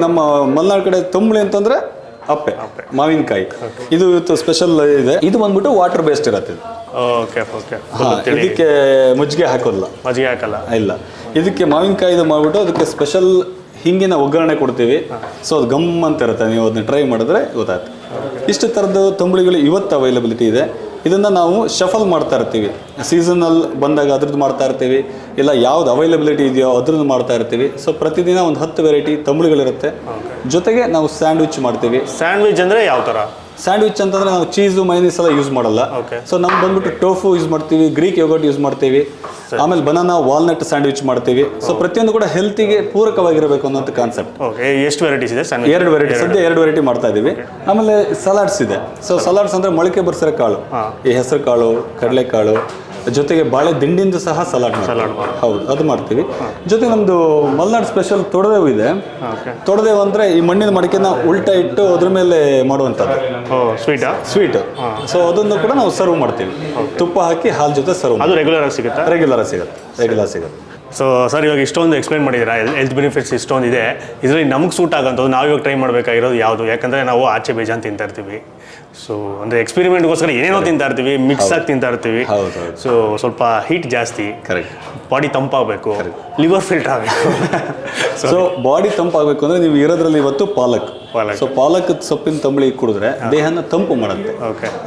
ನಮ್ಮ ಮಲೆನಾಡು ಕಡೆ ತಂಬುಳಿ ಅಂತಂದ್ರೆ ಅಪ್ಪೆ, ಮಾವಿನಕಾಯಿ. ಇದು ಇವತ್ತು ಸ್ಪೆಷಲ್ ಇದೆ. ಇದು ಬಂದ್ಬಿಟ್ಟು ವಾಟರ್ ಬೇಸ್ಡ್ ಇರತ್ತೆ. Okay okay. ಇದಕ್ಕೆ ಮಜ್ಜಿಗೆ ಹಾಕೋದಿಲ್ಲ, ಮಜ್ಜಿಗೆ ಹಾಕಲ್ಲ. ಇಲ್ಲ, ಇದಕ್ಕೆ ಮಾವಿನಕಾಯಿದು ಮಾಡಿಬಿಟ್ಟು ಅದಕ್ಕೆ ಸ್ಪೆಷಲ್ ಹಿಂಗಿನ ಒಗ್ಗರಣೆ ಕೊಡ್ತೀವಿ. ಸೊ ಅದು ಗಮ್ ಅಂತ ಇರುತ್ತೆ, ನೀವು ಅದನ್ನ ಟ್ರೈ ಮಾಡಿದ್ರೆ ಗೊತ್ತಾಗುತ್ತೆ. ಇಷ್ಟು ಥರದ್ದು ತಂಬುಳಿಗಳು ಇವತ್ತು ಅವೈಲಬಿಲಿಟಿ ಇದೆ. ಇದನ್ನು ನಾವು ಶಫಲ್ ಮಾಡ್ತಾ ಇರ್ತೀವಿ, ಸೀಸನಲ್ ಬಂದಾಗ ಅದ್ರದ್ದು ಮಾಡ್ತಾ ಇರ್ತೀವಿ, ಇಲ್ಲ ಯಾವ್ದು ಅವೈಲಬಿಲಿಟಿ ಇದೆಯೋ ಅದ್ರದ್ದು ಮಾಡ್ತಾ ಇರ್ತೀವಿ. ಸೊ ಪ್ರತಿದಿನ ಒಂದು 10 ವೆರೈಟಿ ತಂಬುಳಿಗಳಿರುತ್ತೆ. ಜೊತೆಗೆ ನಾವು ಸ್ಯಾಂಡ್ವಿಚ್ ಮಾಡ್ತೀವಿ. ಸ್ಯಾಂಡ್ವಿಚ್ ಅಂದರೆ ಯಾವ ಥರ? ಸ್ಯಾಂಡ್ವಿಚ್ ಅಂತಂದರೆ ನಾವು ಚೀಸು ಮೈನೀಸ್ ಎಲ್ಲ ಯೂಸ್ ಮಾಡಲ್ಲ. ಸೊ ನಮ್ಗೆ ಬಂದ್ಬಿಟ್ಟು ಟೋಫು ಯೂಸ್ ಮಾಡ್ತೀವಿ, ಗ್ರೀಕ್ ಯೋಗರ್ಟ್ ಯೂಸ್ ಮಾಡ್ತೀವಿ, ಆಮೇಲೆ ಬನಾನಾ ವಾಲ್ನಟ್ ಸ್ಯಾಂಡ್ವಿಚ್ ಮಾಡ್ತೀವಿ. ಸೊ ಪ್ರತಿಯೊಂದು ಕೂಡ ಹೆಲ್ತಿಗೆ ಪೂರಕವಾಗಿರಬೇಕು ಅನ್ನೋಂಥ ಕಾನ್ಸೆಪ್ಟ್. ಎಷ್ಟು ವೆರೈಟೀಸ್ ಇದೆ? 2 ವೆರೈಟಿ, ಸದ್ಯ 2 ವೆರೈಟಿ ಮಾಡ್ತಾ ಇದ್ದೀವಿ. ಆಮೇಲೆ ಸಲಾಡ್ಸ್ ಇದೆ. ಸೊ ಸಲಾಡ್ಸ್ ಅಂದರೆ ಮೊಳಕೆ ಬರ್ಸಿರೋ ಕಾಳು, ಈ ಹೆಸರು ಕಾಳು, ಕಡಲೆಕಾಳು, ಜೊತೆಗೆ ಬಾಳೆ ದಿಂಡಿಂದ ಸಹ ಸಲಾಡ್ ಹೌದು, ಅದು ಮಾಡ್ತೀವಿ. ಜೊತೆಗೆ ನಮ್ಮದು ಮಲೆನಾಡು ಸ್ಪೆಷಲ್ ತೊಡೆದೇವು ಇದೆ. ತೊಡೆದೇವು ಅಂದರೆ ಈ ಮಣ್ಣಿನ ಮಡಿಕೆನ ಉಲ್ಟಾ ಇಟ್ಟು ಅದ್ರ ಮೇಲೆ ಮಾಡುವಂಥದ್ದು. ಸ್ವೀಟ್. ಸೊ ಅದನ್ನು ಕೂಡ ನಾವು ಸರ್ವ್ ಮಾಡ್ತೀವಿ, ತುಪ್ಪ ಹಾಕಿ ಹಾಲು ಜೊತೆ ಸರ್ವ್. ಅದು ರೆಗ್ಯುಲರ್ ಆಗಿ ಸಿಗುತ್ತೆ? ರೆಗ್ಯುಲರ್ ಸಿಗುತ್ತೆ. ಸೊ ಸರ್, ಇವಾಗ ಇಷ್ಟೊಂದು ಎಕ್ಸ್ಪ್ಲೈನ್ ಮಾಡಿದ್ದೀರಾ, ಹೆಲ್ತ್ ಬೆನಿಫಿಟ್ಸ್ ಇಷ್ಟೊಂದಿದೆ. ಇದರಲ್ಲಿ ನಮಗೆ ಸೂಟ್ ಆಗೋಂಥದ್ದು ನಾವು ಇವಾಗ ಟ್ರೈ ಮಾಡಬೇಕಾಗಿರೋದು ಯಾವುದು? ಯಾಕಂದರೆ ನಾವು ಆಚೆ ಬೇಜಾನ್ ತಿಂತಾ ಇರ್ತೀವಿ. ಸೊ ಅಂದರೆ ಎಕ್ಸ್ಪೆರಿಮೆಂಟ್ಗೋಸ್ಕರ ಏನೇನೋ ತಿಂತಾ ಇರ್ತೀವಿ, ಮಿಕ್ಸ್ ಆಗಿ ತಿಂತಾ ಇರ್ತೀವಿ. ಸೊ ಸ್ವಲ್ಪ ಹೀಟ್ ಜಾಸ್ತಿ, ಕರೆಕ್ಟ್. ಬಾಡಿ ತಂಪಾಗಬೇಕು, ಲಿವರ್ ಫಿಲ್ಟರ್ ಆಗಬೇಕು. ಸೊ ಬಾಡಿ ತಂಪಾಗಬೇಕು ಅಂದರೆ ನೀವು ಇರೋದ್ರಲ್ಲಿ ಇವತ್ತು ಪಾಲಕ್. ಸೊ ಪಾಲಕ್ ಸೊಪ್ಪಿನ ತಂಬಳಿ ಕುಡಿದ್ರೆ ದೇಹನ ತಂಪು ಮಾಡುತ್ತೆ.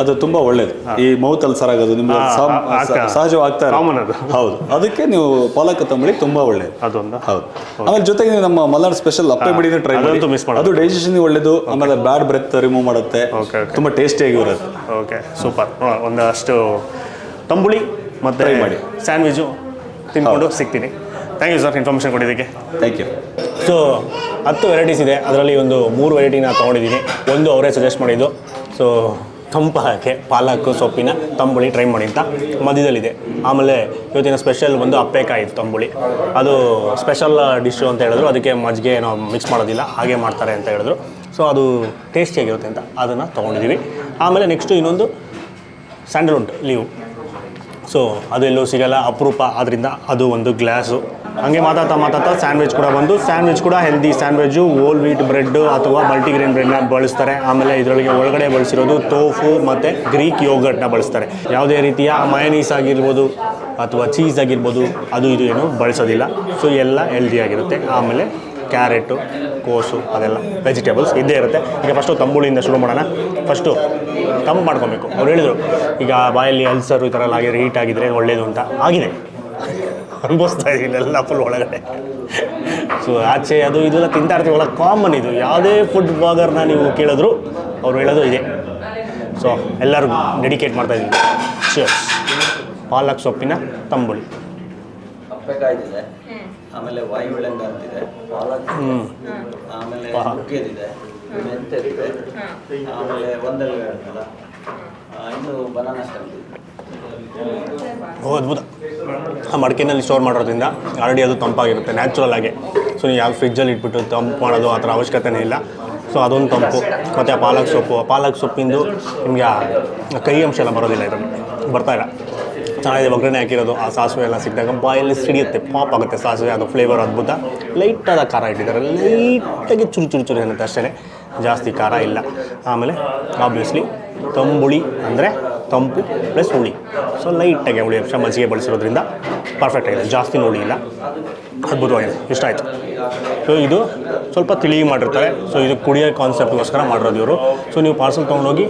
ಅದು ತುಂಬಾ ಒಳ್ಳೇದು. ಈ ಮೌತ್ ಅಲ್ಸರ್ ಆಗೋದು ನಿಮ್ಗೆ ಸಹಜವಾಗ್ತಾ ಇರೋದು. ಹೌದು, ಅದಕ್ಕೆ ನೀವು ಪಾಲಕ್ ತಂಬಳಿ ತುಂಬಾ ಒಳ್ಳೇದು. ಹೌದು. ಆಮೇಲೆ ಜೊತೆಗೆ ನೀವು ನಮ್ಮ ಮಲೆನಾಡು ಸ್ಪೆಷಲ್ ಅಪ್ಪೆ ಬಿಡಿನ ಟ್ರೈ ಮಾಡಿ, ಅದು ಡೈಜೆಷನ್ ಒಳ್ಳೇದು. ಆಮೇಲೆ ಬ್ಯಾಡ್ ಬ್ರೆತ್ ರಿಮೂವ್ ಮಾಡುತ್ತೆ, ತುಂಬಾ ಟೇಸ್ಟಿಯಾಗಿರುತ್ತೆ. Okay, super. ಒಂದಷ್ಟು ತಂಬುಳಿ ಮತ್ತೆ ಮಾಡಿ ಸ್ಯಾಂಡ್ವಿಚು ತಿನ್ಕೊಂಡು ಸಿಗ್ತೀನಿ. ಥ್ಯಾಂಕ್ ಯು ಸರ್, ಇನ್ಫಾರ್ಮೇಷನ್ ಕೊಟ್ಟಿದ್ದಕ್ಕೆ. Thank you. ಸೊ 10 ವೆರೈಟೀಸ್ ಇದೆ, ಅದರಲ್ಲಿ ಒಂದು 3 ವೆರೈಟಿನ ತೊಗೊಂಡಿದ್ದೀನಿ. ಒಂದು ಅವರೇ ಸಜೆಸ್ಟ್ ಮಾಡಿದ್ದು. ಸೊ ತಂಪಾಗೆ ಪಾಲಕ್ ಸೊಪ್ಪಿನ ತಂಬುಳಿ ಟ್ರೈ ಮಾಡಿ ಅಂತ ಮಧ್ಯದಲ್ಲಿದೆ. ಆಮೇಲೆ ಇವತ್ತಿನ ಸ್ಪೆಷಲ್ ಒಂದು ಅಪ್ಪೆಕಾಯಿ ತಂಬುಳಿ, ಅದು ಸ್ಪೆಷಲ್ ಡಿಶ್ಶು ಅಂತ ಹೇಳಿದ್ರು. ಅದಕ್ಕೆ ಮಜ್ಜಿಗೆ ನಾವು ಮಿಕ್ಸ್ ಮಾಡೋದಿಲ್ಲ, ಹಾಗೆ ಮಾಡ್ತಾರೆ ಅಂತ ಹೇಳಿದ್ರು. ಸೊ ಅದು ಟೇಸ್ಟಿಯಾಗಿರುತ್ತೆ ಅಂತ ಅದನ್ನು ತೊಗೊಂಡಿದ್ದೀವಿ. ಆಮೇಲೆ ನೆಕ್ಸ್ಟು ಇನ್ನೊಂದು ಸ್ಯಾಂಡಲ್ವುಡ್ ಲೀವ್. ಸೊ ಅದು ಎಲ್ಲೂ ಸಿಗೋಲ್ಲ, ಅಪರೂಪ. ಆದ್ದರಿಂದ ಅದು ಒಂದು ಗ್ಲಾಸು. ಹಂಗೆ ಮಾತಾಡ್ತಾ ಸ್ಯಾಂಡ್ವಿಚ್ ಕೂಡ ಬಂದು, ಸ್ಯಾಂಡ್ವಿಚ್ ಕೂಡ healthy sandwich, whole wheat bread ಅಥವಾ ಮಲ್ಟಿಗ್ರೇನ್ ಬ್ರೆಡ್ನ ಬಳಸ್ತಾರೆ. ಆಮೇಲೆ ಇದರೊಳಗೆ ಒಳಗಡೆ ಬಳಸಿರೋದು ಟೋಫು ಮತ್ತು ಗ್ರೀಕ್ ಯೋಗರ್ಟ್ನ ಬಳಸ್ತಾರೆ. ಯಾವುದೇ ರೀತಿಯ ಮಯನೀಸ್ ಆಗಿರ್ಬೋದು ಅಥವಾ ಚೀಸ್ ಆಗಿರ್ಬೋದು, ಅದು ಇದು ಏನು ಬಳಸೋದಿಲ್ಲ. ಸೊ ಎಲ್ಲ ಹೆಲ್ದಿಯಾಗಿರುತ್ತೆ. ಆಮೇಲೆ ಕ್ಯಾರೆಟು, ಕೋಸು, ಅದೆಲ್ಲ ವೆಜಿಟೇಬಲ್ಸ್ ಇದ್ದೇ ಇರುತ್ತೆ. ಈಗ ಫಸ್ಟು ತಂಬುಳಿಯಿಂದ ಶುರು ಮಾಡೋಣ. ಫಸ್ಟು ತಂಪು ಮಾಡ್ಕೊಬೇಕು. ಅವ್ರು ಹೇಳಿದರು ಈಗ ಬಾಯಲ್ಲಿ ಅಲ್ಸರು ಈ ಥರ ಎಲ್ಲ ಆಗಿದ್ರೆ, ಹೀಟ್ ಆಗಿದ್ರೆ ಒಳ್ಳೆಯದು ಅಂತ. ಆಗಿದೆ, ಅನುಭವಿಸ್ತಾ ಇದ್ದೀನಿ ಎಲ್ಲ ಫುಲ್ ಒಳಗಡೆ. ಸೊ ಆಚೆ ಅದು ಇದೆಲ್ಲ ತಿಂತಾ ಇರ್ತೀವಲ್ಲ, ಕಾಮನ್ ಇದು. ಯಾವುದೇ ಫುಡ್ ಬ್ಲಾಗರ್ನ ನೀವು ಕೇಳಿದ್ರು ಅವ್ರು ಹೇಳೋದು ಇದೆ. ಸೊ ಎಲ್ಲರಿಗೂ ಡೆಡಿಕೇಟ್ ಮಾಡ್ತಾಯಿದ್ದೀನಿ. ಚೀರ್ಸ್. ಪಾಲಕ್ ಸೊಪ್ಪಿನ ತಂಬುಳಿ. ಅಪ್ಪೆಕಾಯ್ದಿದೆ, ಆಮೇಲೆ ವಾಯುವಿಳಂಗ ಅಂತಿದೆ, ಪಾಲಕ್, ಆಮೇಲೆ ನುಗ್ಗೆದಿದೆ, ಮೆಂತ್ಯದಿದೆ, ಆಮೇಲೆ ಒಂದೆಲ್ಲ ಹೇಳ್ತಲ್ಲ, ಇನ್ನು ಬನಾನಾ ಸ್ಟೆಮ್. ಅದ್ಭುತ. ಆ ಮಡಿಕೆನಲ್ಲಿ ಸ್ಟೋರ್ ಮಾಡೋದ್ರಿಂದ ಆಲ್ರೆಡಿ ಅದು ತಂಪಾಗಿರುತ್ತೆ ನ್ಯಾಚುರಲ್ ಆಗಿ. ಸೊ ನೀವು ಯಾವ ಫ್ರಿಜ್ಜಲ್ಲಿ ಇಟ್ಬಿಟ್ಟು ತಂಪು ಮಾಡೋದು ಆ ಥರ ಅವಶ್ಯಕತೆನೇ ಇಲ್ಲ. ಸೊ ಅದೊಂದು ತಂಪು. ಮತ್ತು ಪಾಲಕ್ ಸೊಪ್ಪಿಂದು ನಿಮಗೆ ಕೈ ಅಂಶ ಎಲ್ಲ ಬರೋದಿಲ್ಲ, ಇದರಲ್ಲಿ ಬರ್ತಾಯಿಲ್ಲ. ಚೆನ್ನಾಗಿದೆ. ಒಗ್ಗರಣೆ ಹಾಕಿರೋದು, ಆ ಸಾಸಿವೆ ಎಲ್ಲ ಸಿಕ್ಕಿದಾಗ ಬಾಯಲ್ಲಿ ಸಿಡಿಯುತ್ತೆ, ಪಾಪ್ ಆಗುತ್ತೆ ಸಾಸಿವೆ. ಅದು ಫ್ಲೇವರ್ ಅದ್ಭುತ. ಲೈಟಾದ ಖಾರ ಇಟ್ಟಿದ್ದಾರೆ, ಲೈಟಾಗಿ ಚುರು ಅನ್ನುತ್ತೆ ಅಷ್ಟೇ, ಜಾಸ್ತಿ ಖಾರ ಇಲ್ಲ. ಆಮೇಲೆ ಆಬ್ವಿಯಸ್ಲಿ ತಂಬುಳಿ ಅಂದರೆ ತಂಪು ಪ್ಲಸ್ ಹುಳಿ. ಸೊ ಲೈಟಾಗಿ ಹುಳಿ ಅಂಶ ಮಜ್ಜಿಗೆ ಬಳಸಿರೋದ್ರಿಂದ ಪರ್ಫೆಕ್ಟ್ ಆಗಿದೆ, ಜಾಸ್ತಿ ಹುಳಿ ಇಲ್ಲ. ಅದ್ಭುತವಾಗಿದೆ, ಇಷ್ಟ ಆಯಿತು. ಸೊ ಇದು ಸ್ವಲ್ಪ ತಿಳಿ ಮಾಡಿರ್ತಾರೆ. ಸೊ ಇದು ಕುಡಿಯೋ ಕಾನ್ಸೆಪ್ಟ್ಗೋಸ್ಕರ ಮಾಡಿರೋದು ಇವರು. ಸೊ ನೀವು ಪಾರ್ಸಲ್ ತೊಗೊಂಡೋಗಿ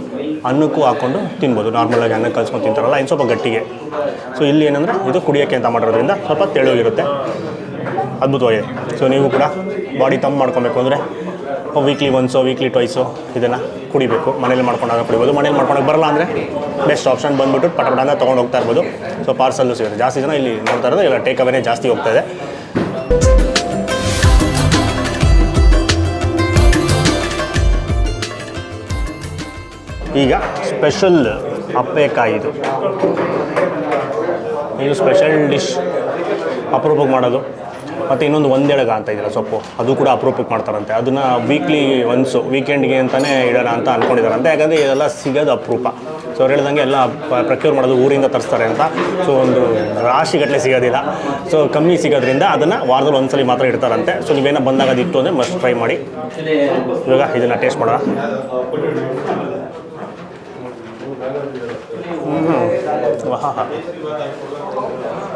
ಅನ್ನಕ್ಕೂ ಹಾಕ್ಕೊಂಡು ತಿನ್ಬೋದು. ನಾರ್ಮಲಾಗಿ ಅನ್ನಕ್ಕೆ ಕಲ್ಸ್ಕೊಂಡು ತಿಂತಾರಲ್ಲ, ಇನ್ನು ಸ್ವಲ್ಪ ಗಟ್ಟಿಗೆ. ಸೊ ಇಲ್ಲಿ ಏನಂದರೆ ಇದು ಕುಡಿಯೋಕ್ಕೆ ಅಂತ ಮಾಡಿರೋದ್ರಿಂದ ಸ್ವಲ್ಪ ತೆಳುಗಿರುತ್ತೆ, ಅದ್ಭುತವಾಗಿದೆ. ಸೊ ನೀವು ಕೂಡ ಬಾಡಿ ತಂಪು ಮಾಡ್ಕೊಬೇಕು ಅಂದರೆ ವೀಕ್ಲಿ ಒನ್ಸೋ ವೀಕ್ಲಿ ಟ್ವೈಸೋ ಇದನ್ನು ಕುಡಿಬೇಕು. ಮನೇಲಿ ಮಾಡ್ಕೊಂಡಾಗ ಕುಡಿಬೋದು. ಮನೇಲಿ ಮಾಡ್ಕೊಂಡಾಗ ಬರಲ್ಲ ಅಂದರೆ ಬೆಸ್ಟ್ ಆಪ್ಷನ್ ಬಂದುಬಿಟ್ಟು ಪಟಪಟ ತೊಗೊಂಡು ಹೋಗ್ತಾ ಇರ್ಬೋದು. ಸೊ ಪಾರ್ಸಲ್ಲು ಸಿಗುತ್ತೆ. ಜಾಸ್ತಿ ಜನ ಇಲ್ಲಿ ನೋಡ್ತಾ ಇರೋದು ಇಲ್ಲ, ಟೇಕ್ ಅವೇನೇ ಜಾಸ್ತಿ ಹೋಗ್ತಾಯಿದೆ. ಈಗ ಸ್ಪೆಷಲ್ ಅಪ್ಪೆಕಾಯಿ ಇದು ಸ್ಪೆಷಲ್ ಡಿಶ್ ಅಪರೂಪಕ್ಕೆ ಮಾಡೋದು. ಮತ್ತು ಇನ್ನೊಂದು ಒಂದೆಳಗ ಅಂತ ಇದೆಯಲ್ಲ ಸೊಪ್ಪು, ಅದು ಕೂಡ ಅಪರೂಪಕ್ಕೆ ಮಾಡ್ತಾರಂತೆ. ಅದನ್ನು ವೀಕ್ಲಿ ಒನ್ಸು ವೀಕೆಂಡ್ಗೆ ಅಂತಲೇ ಇಡೋಣ ಅಂತ ಅಂದ್ಕೊಂಡಿದ್ದಾರಂತೆ. ಯಾಕಂದರೆ ಇದೆಲ್ಲ ಸಿಗೋದು ಅಪರೂಪ. ಸೊ ಅವ್ರು ಹೇಳ್ದಂಗೆ ಎಲ್ಲ ಪ್ರಕ್ಯೂರ್ ಮಾಡೋದು ಊರಿಂದ ತರಿಸ್ತಾರೆ ಅಂತ. ಸೊ ಒಂದು ರಾಶಿಗಟ್ಟಲೆ ಸಿಗೋದಿಲ್ಲ. ಸೊ ಕಮ್ಮಿ ಸಿಗೋದ್ರಿಂದ ಅದನ್ನು ವಾರದಲ್ಲಿ ಒಂದ್ಸಲಿ ಮಾತ್ರ ಇಡ್ತಾರಂತೆ. ಸೊ ನೀವೇನೋ ಬಂದಾಗ ಅದಿತ್ತು ಅಂದರೆ ಮಸ್ಟ್ ಟ್ರೈ ಮಾಡಿ. ಇವಾಗ ಇದನ್ನು ಟೇಸ್ಟ್ ಮಾಡೋಣ.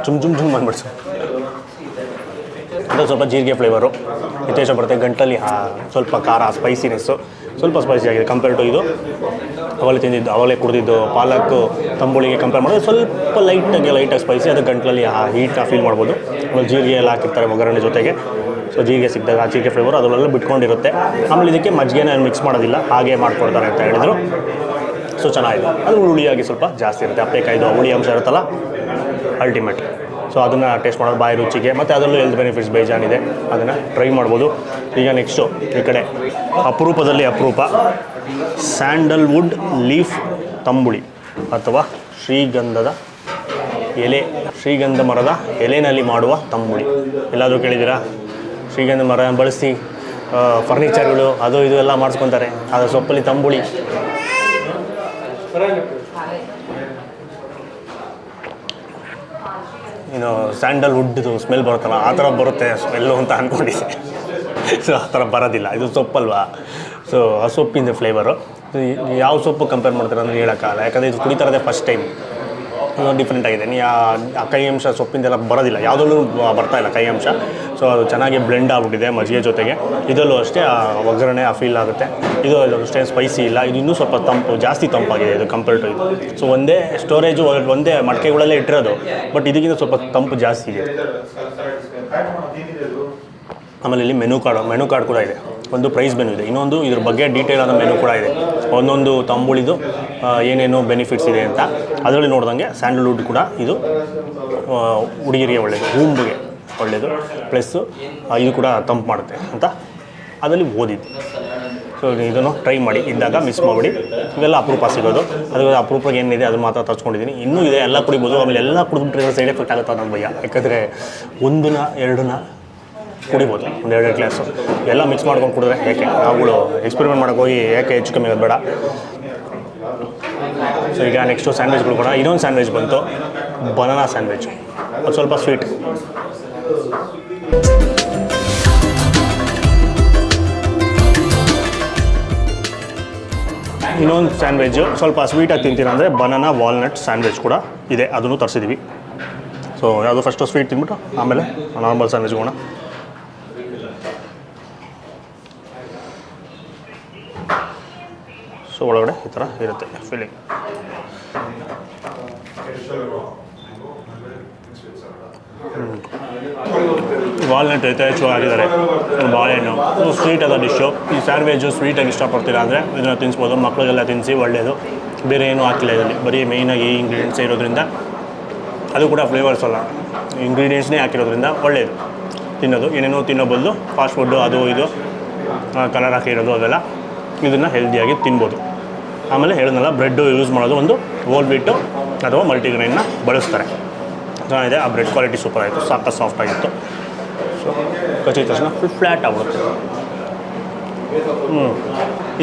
ಚುಮ್ ಬಂದ್ಬಿಡ್ಸು. ಅದು ಸ್ವಲ್ಪ ಜೀರಿಗೆ ಫ್ಲೇವರು ಯಥೇಚ್ಛ ಬರುತ್ತೆ. ಗಂಟಲ್ಲಿ ಸ್ವಲ್ಪ ಖಾರ, ಸ್ಪೈಸಿನೆಸ್ಸು ಸ್ವಲ್ಪ ಸ್ಪೈಸಿ ಆಗಿದೆ ಕಂಪೇರ್ ಟು ಇದು ಅವಲೇ ತಿಂದಿದ್ದು, ಅವಲೇ ಕುಡಿದಿದ್ದು ಪಾಲಕ್ ತಂಬುಳಿಗೆ ಕಂಪೇರ್ ಮಾಡಿದ್ರೆ ಸ್ವಲ್ಪ ಲೈಟಾಗಿ ಸ್ಪೈಸಿ. ಅದು ಗಂಟಲಲ್ಲಿ ಹೀಟ್ನ ಫೀಲ್ ಮಾಡ್ಬೋದು. ಆಮೇಲೆ ಜೀರಿಗೆ ಎಲ್ಲ ಹಾಕಿರ್ತಾರೆ ಒಗ್ಗರಣೆ ಜೊತೆಗೆ. ಸೊ ಜೀರಿಗೆ ಸಿಕ್ಕಿದಾಗ ಆ ಜೀರಿಗೆ ಫ್ಲೇವರ್ ಅದರಲ್ಲೆಲ್ಲ ಬಿಟ್ಕೊಂಡಿರುತ್ತೆ. ಆಮೇಲೆ ಇದಕ್ಕೆ ಮಜ್ಜಿಗೆನ ಮಿಕ್ಸ್ ಮಾಡೋದಿಲ್ಲ, ಹಾಗೆ ಮಾಡ್ಕೊಡ್ತಾರೆ ಅಂತ ಹೇಳಿದರು. ಸೊ ಚೆನ್ನಾಗಿದೆ. ಅದು ಹುಳಿಯಾಗಿ ಸ್ವಲ್ಪ ಜಾಸ್ತಿ ಇರುತ್ತೆ. ಅಪ್ಪೆಕಾಯ್ದು ಹುಳಿ ಅಂಶ ಇರುತ್ತಲ್ಲ, ಅಲ್ಟಿಮೇಟ್. ಸೊ ಅದನ್ನು ಟೇಸ್ಟ್ ಮಾಡೋದು ಬಾಯಿ ರುಚಿಗೆ. ಮತ್ತು ಅದರಲ್ಲೂ ಹೆಲ್ತ್ ಬೆನಿಫಿಟ್ಸ್ ಬೇಜಾನಿದೆ, ಅದನ್ನು ಟ್ರೈ ಮಾಡ್ಬೋದು. ಈಗ ನೆಕ್ಸ್ಟು ಈ ಕಡೆ ಅಪರೂಪದಲ್ಲಿ ಅಪರೂಪ ಸ್ಯಾಂಡಲ್ವುಡ್ ಲೀಫ್ ತಂಬುಳಿ ಅಥವಾ ಶ್ರೀಗಂಧ ಮರದ ಎಲೆನಲ್ಲಿ ಮಾಡುವ ತಂಬುಳಿ. ಎಲ್ಲಾದರೂ ಕೇಳಿದ್ದೀರಾ? ಶ್ರೀಗಂಧ ಮರ ಬಳಸಿ ಫರ್ನಿಚರ್ಗಳು ಅದು ಇದು ಎಲ್ಲ ಮಾಡಿಸ್ಕೊತಾರೆ. ಅದು ಸೊಪ್ಪಲ್ಲಿ ತಂಬುಳಿ. ಏನು ಸ್ಯಾಂಡಲ್ವುಡ್ದು ಸ್ಮೆಲ್ ಬರುತ್ತಲ್ಲ, ಆ ಥರ ಬರುತ್ತೆ ಸ್ಮೆಲ್ಲು ಅಂತ ಅಂದ್ಕೊಂಡಿದ್ದೆ. ಸೊ ಆ ಥರ ಬರೋದಿಲ್ಲ, ಇದು ಸೊಪ್ಪಲ್ವಾ. ಸೊ ಆ ಸೊಪ್ಪಿಂದ ಫ್ಲೇವರು ಯಾವ ಸೊಪ್ಪು ಕಂಪೇರ್ ಮಾಡ್ತಾರೆ ಅಂದರೆ ಹೇಳೋಕ್ಕಾಗಲ್ಲ. ಯಾಕಂದರೆ ಇದು ಕುಡಿತಾರದೇ ಫಸ್ಟ್ ಟೈಮ್. ಇದೊಂದು ಡಿಫ್ರೆಂಟ್ ಆಗಿದೆ. ನೀ ಆ ಕೈ ಅಂಶ ಸೊಪ್ಪಿಂದೆಲ್ಲ ಬರೋದಿಲ್ಲ, ಯಾವುದಲ್ಲೂ ಬರ್ತಾಯಿಲ್ಲ ಕೈ ಅಂಶ. ಸೊ ಅದು ಚೆನ್ನಾಗಿ ಬ್ಲೆಂಡ್ ಆಗಿಬಿಟ್ಟಿದೆ ಮಜ್ಜಿಗೆ ಜೊತೆಗೆ. ಇದರಲ್ಲೂ ಅಷ್ಟೇ ಆ ಒಗ್ಗರಣೆ ಆ ಫೀಲ್ ಆಗುತ್ತೆ. ಇದು ಅಷ್ಟೇ ಸ್ಪೈಸಿ ಇಲ್ಲ. ಇದು ಇನ್ನೂ ಸ್ವಲ್ಪ ಜಾಸ್ತಿ ತಂಪಾಗಿದೆ ಇದು ಕಂಪೇರ್ ಟು ಇದು. ಸೊ ಒಂದೇ ಸ್ಟೋರೇಜು ಒಂದೇ ಮಡಿಕೆಗಳಲ್ಲೇ ಇಟ್ಟಿರೋದು, ಬಟ್ ಇದಕ್ಕಿಂತ ಸ್ವಲ್ಪ ತಂಪು ಜಾಸ್ತಿ ಇದೆ. ಆಮೇಲೆ ಇಲ್ಲಿ ಮೆನು ಕಾರ್ಡ್ ಕೂಡ ಇದೆ. ಒಂದು ಪ್ರೈಸ್ ಮೆನು ಇದೆ, ಇನ್ನೊಂದು ಇದ್ರ ಬಗ್ಗೆ ಡೀಟೇಲ್ ಆದ ಮೆನು ಕೂಡ ಇದೆ. ಒಂದೊಂದು ತಂಬುಳಿದು ಏನೇನು ಬೆನಿಫಿಟ್ಸ್ ಇದೆ ಅಂತ ಅದರಲ್ಲಿ ನೋಡ್ದಂಗೆ ಸ್ಯಾಂಡಲ್ವುಡ್ ಕೂಡ ಇದು ಹುಡುಗಿರಿಗೆ ಒಳ್ಳೆಯದು, ಹೂಂಬಿಗೆ ಒಳ್ಳೆಯದು, ಪ್ಲಸ್ಸು ಇದು ಕೂಡ ತಂಪು ಮಾಡುತ್ತೆ ಅಂತ ಅದರಲ್ಲಿ ಓದಿದ್ದು. ಸೊ ಇದನ್ನು ಟ್ರೈ ಮಾಡಿ, ಇದ್ದಾಗ ಮಿಸ್ ಮಾಡಿಬಿಡಿ. ಇವೆಲ್ಲ ಅಪರೂಪ ಸಿಗೋದು. ಅದು ಅಪರೂಪಕ್ಕೆ ಏನಿದೆ ಅದು ಮಾತ್ರ ತರ್ಸ್ಕೊಂಡಿದ್ದೀನಿ. ಇನ್ನೂ ಇದೆ, ಎಲ್ಲ ಕುಡಿಬೋದು. ಆಮೇಲೆ ಎಲ್ಲ ಕುಡಿದ್ಬಿಟ್ರೆ ಸೈಡ್ ಎಫೆಕ್ಟ್ ಆಗುತ್ತೆ ನನ್ನ ಭಯ. ಯಾಕಂದರೆ ಒಂದನ್ನ ಎರಡನ್ನ ಕುಡಿಬೋದು, ಒಂದು 2 ಗ್ಲಾಸು. ಎಲ್ಲ ಮಿಕ್ಸ್ ಮಾಡ್ಕೊಂಡು ಕುಡಿದ್ರೆ ಯಾಕೆ, ನಾವುಗಳು ಎಕ್ಸ್ಪೆರಿಮೆಂಟ್ ಮಾಡೋಕೆ ಹೋಗಿ ಯಾಕೆ ಹೆಚ್ಚು ಕಮ್ಮಿ ಆಗೋದು ಬೇಡ. ಸೊ ಈಗ ನೆಕ್ಸ್ಟು ಸ್ಯಾಂಡ್ವಿಚ್ಗಳು ಕೂಡ. ಇನ್ನೊಂದು ಸ್ಯಾಂಡ್ವಿಚ್ ಬಂತು, ಬನಾನಾ ಸ್ಯಾಂಡ್ವಿಚ್. ಅದು ಸ್ವಲ್ಪ ಸ್ವೀಟ್. ಇನ್ನೊಂದು ಸ್ಯಾಂಡ್ವಿಚ್ಚು ಸ್ವಲ್ಪ ಸ್ವೀಟಾಗಿ ತಿಂತೀರ ಅಂದರೆ ಬನಾನಾ ವಾಲ್ನಟ್ ಸ್ಯಾಂಡ್ವಿಚ್ ಕೂಡ ಇದೆ, ಅದನ್ನು ತರಿಸಿದ್ದೀವಿ. ಸೊ ಯಾವುದು ಫಸ್ಟು ಸ್ವೀಟ್ ತಿಂದ್ಬಿಟ್ಟು ಆಮೇಲೆ ನಾರ್ಮಲ್ ಸ್ಯಾಂಡ್ವಿಚ್ ಹೋಗೋಣ. ಸೊ ಒಳಗಡೆ ಈ ಥರ ಇರುತ್ತೆ ಫೀಲಿಂಗ್. ವಾಲ್ನಟ್ ಯಥೇಚ್ಛವಾಗಿ ಹಾಕಿದ್ದಾರೆ, ಬಾಳೆಹಣ್ಣು. ಸ್ವೀಟ್ ಆದ ಡಿಶ್ಶು. ಈ ಸ್ಯಾಂಡ್ವಿಚ್ಚು ಸ್ವೀಟಾಗಿ ಇಷ್ಟಪಡ್ತೀರಾ ಅಂದರೆ ಇದನ್ನು ತಿನ್ನಿಸ್ಬೋದು. ಮಕ್ಕಳಿಗೆಲ್ಲ ತಿನ್ನಿಸಿ ಒಳ್ಳೆಯದು. ಬೇರೆ ಏನೂ ಹಾಕಿಲ್ಲ ಇದರಲ್ಲಿ, ಬರೀ ಮೇಯ್ನಾಗಿ ಈ ಇಂಗ್ರೀಡಿಯೆಂಟ್ಸ್ ಇರೋದ್ರಿಂದ. ಅದು ಕೂಡ ಫ್ಲೇವರ್ಸ್ ಅಲ್ಲ, ಇಂಗ್ರೀಡಿಯೆಂಟ್ಸ್ನೇ ಹಾಕಿರೋದ್ರಿಂದ ಒಳ್ಳೆಯದು ತಿನ್ನೋದು. ಏನೇನೋ ತಿನ್ನೋ ಬದಲು ಫಾಸ್ಟ್ ಫುಡ್ಡು ಅದು ಇದು ಕಲರ್ ಹಾಕಿರೋದು ಅದೆಲ್ಲ, ಇದನ್ನು ಹೆಲ್ದಿಯಾಗಿ ತಿನ್ಬೋದು. ಆಮೇಲೆ ಹೇಳಿದ್ನಲ್ಲ, ಬ್ರೆಡ್ಡು ಯೂಸ್ ಮಾಡೋದು ಒಂದು ಹೋಲ್ ವೀಟು ಅಥವಾ ಮಲ್ಟಿಗ್ರೈನ್ನ ಬಳಸ್ತಾರೆ. ಚೆನ್ನಾಗಿದೆ. ಆ ಬ್ರೆಡ್ ಕ್ವಾಲಿಟಿ ಸೂಪರ್ ಆಯಿತು, ಸಾಕು ಸಾಫ್ಟ್ ಆಗಿತ್ತು. ಸೊ ಕಚ್ಚಿದ ತಕ್ಷಣ ಫುಲ್ ಫ್ಲ್ಯಾಟ್ ಆಗ್ಬಿಡುತ್ತೆ.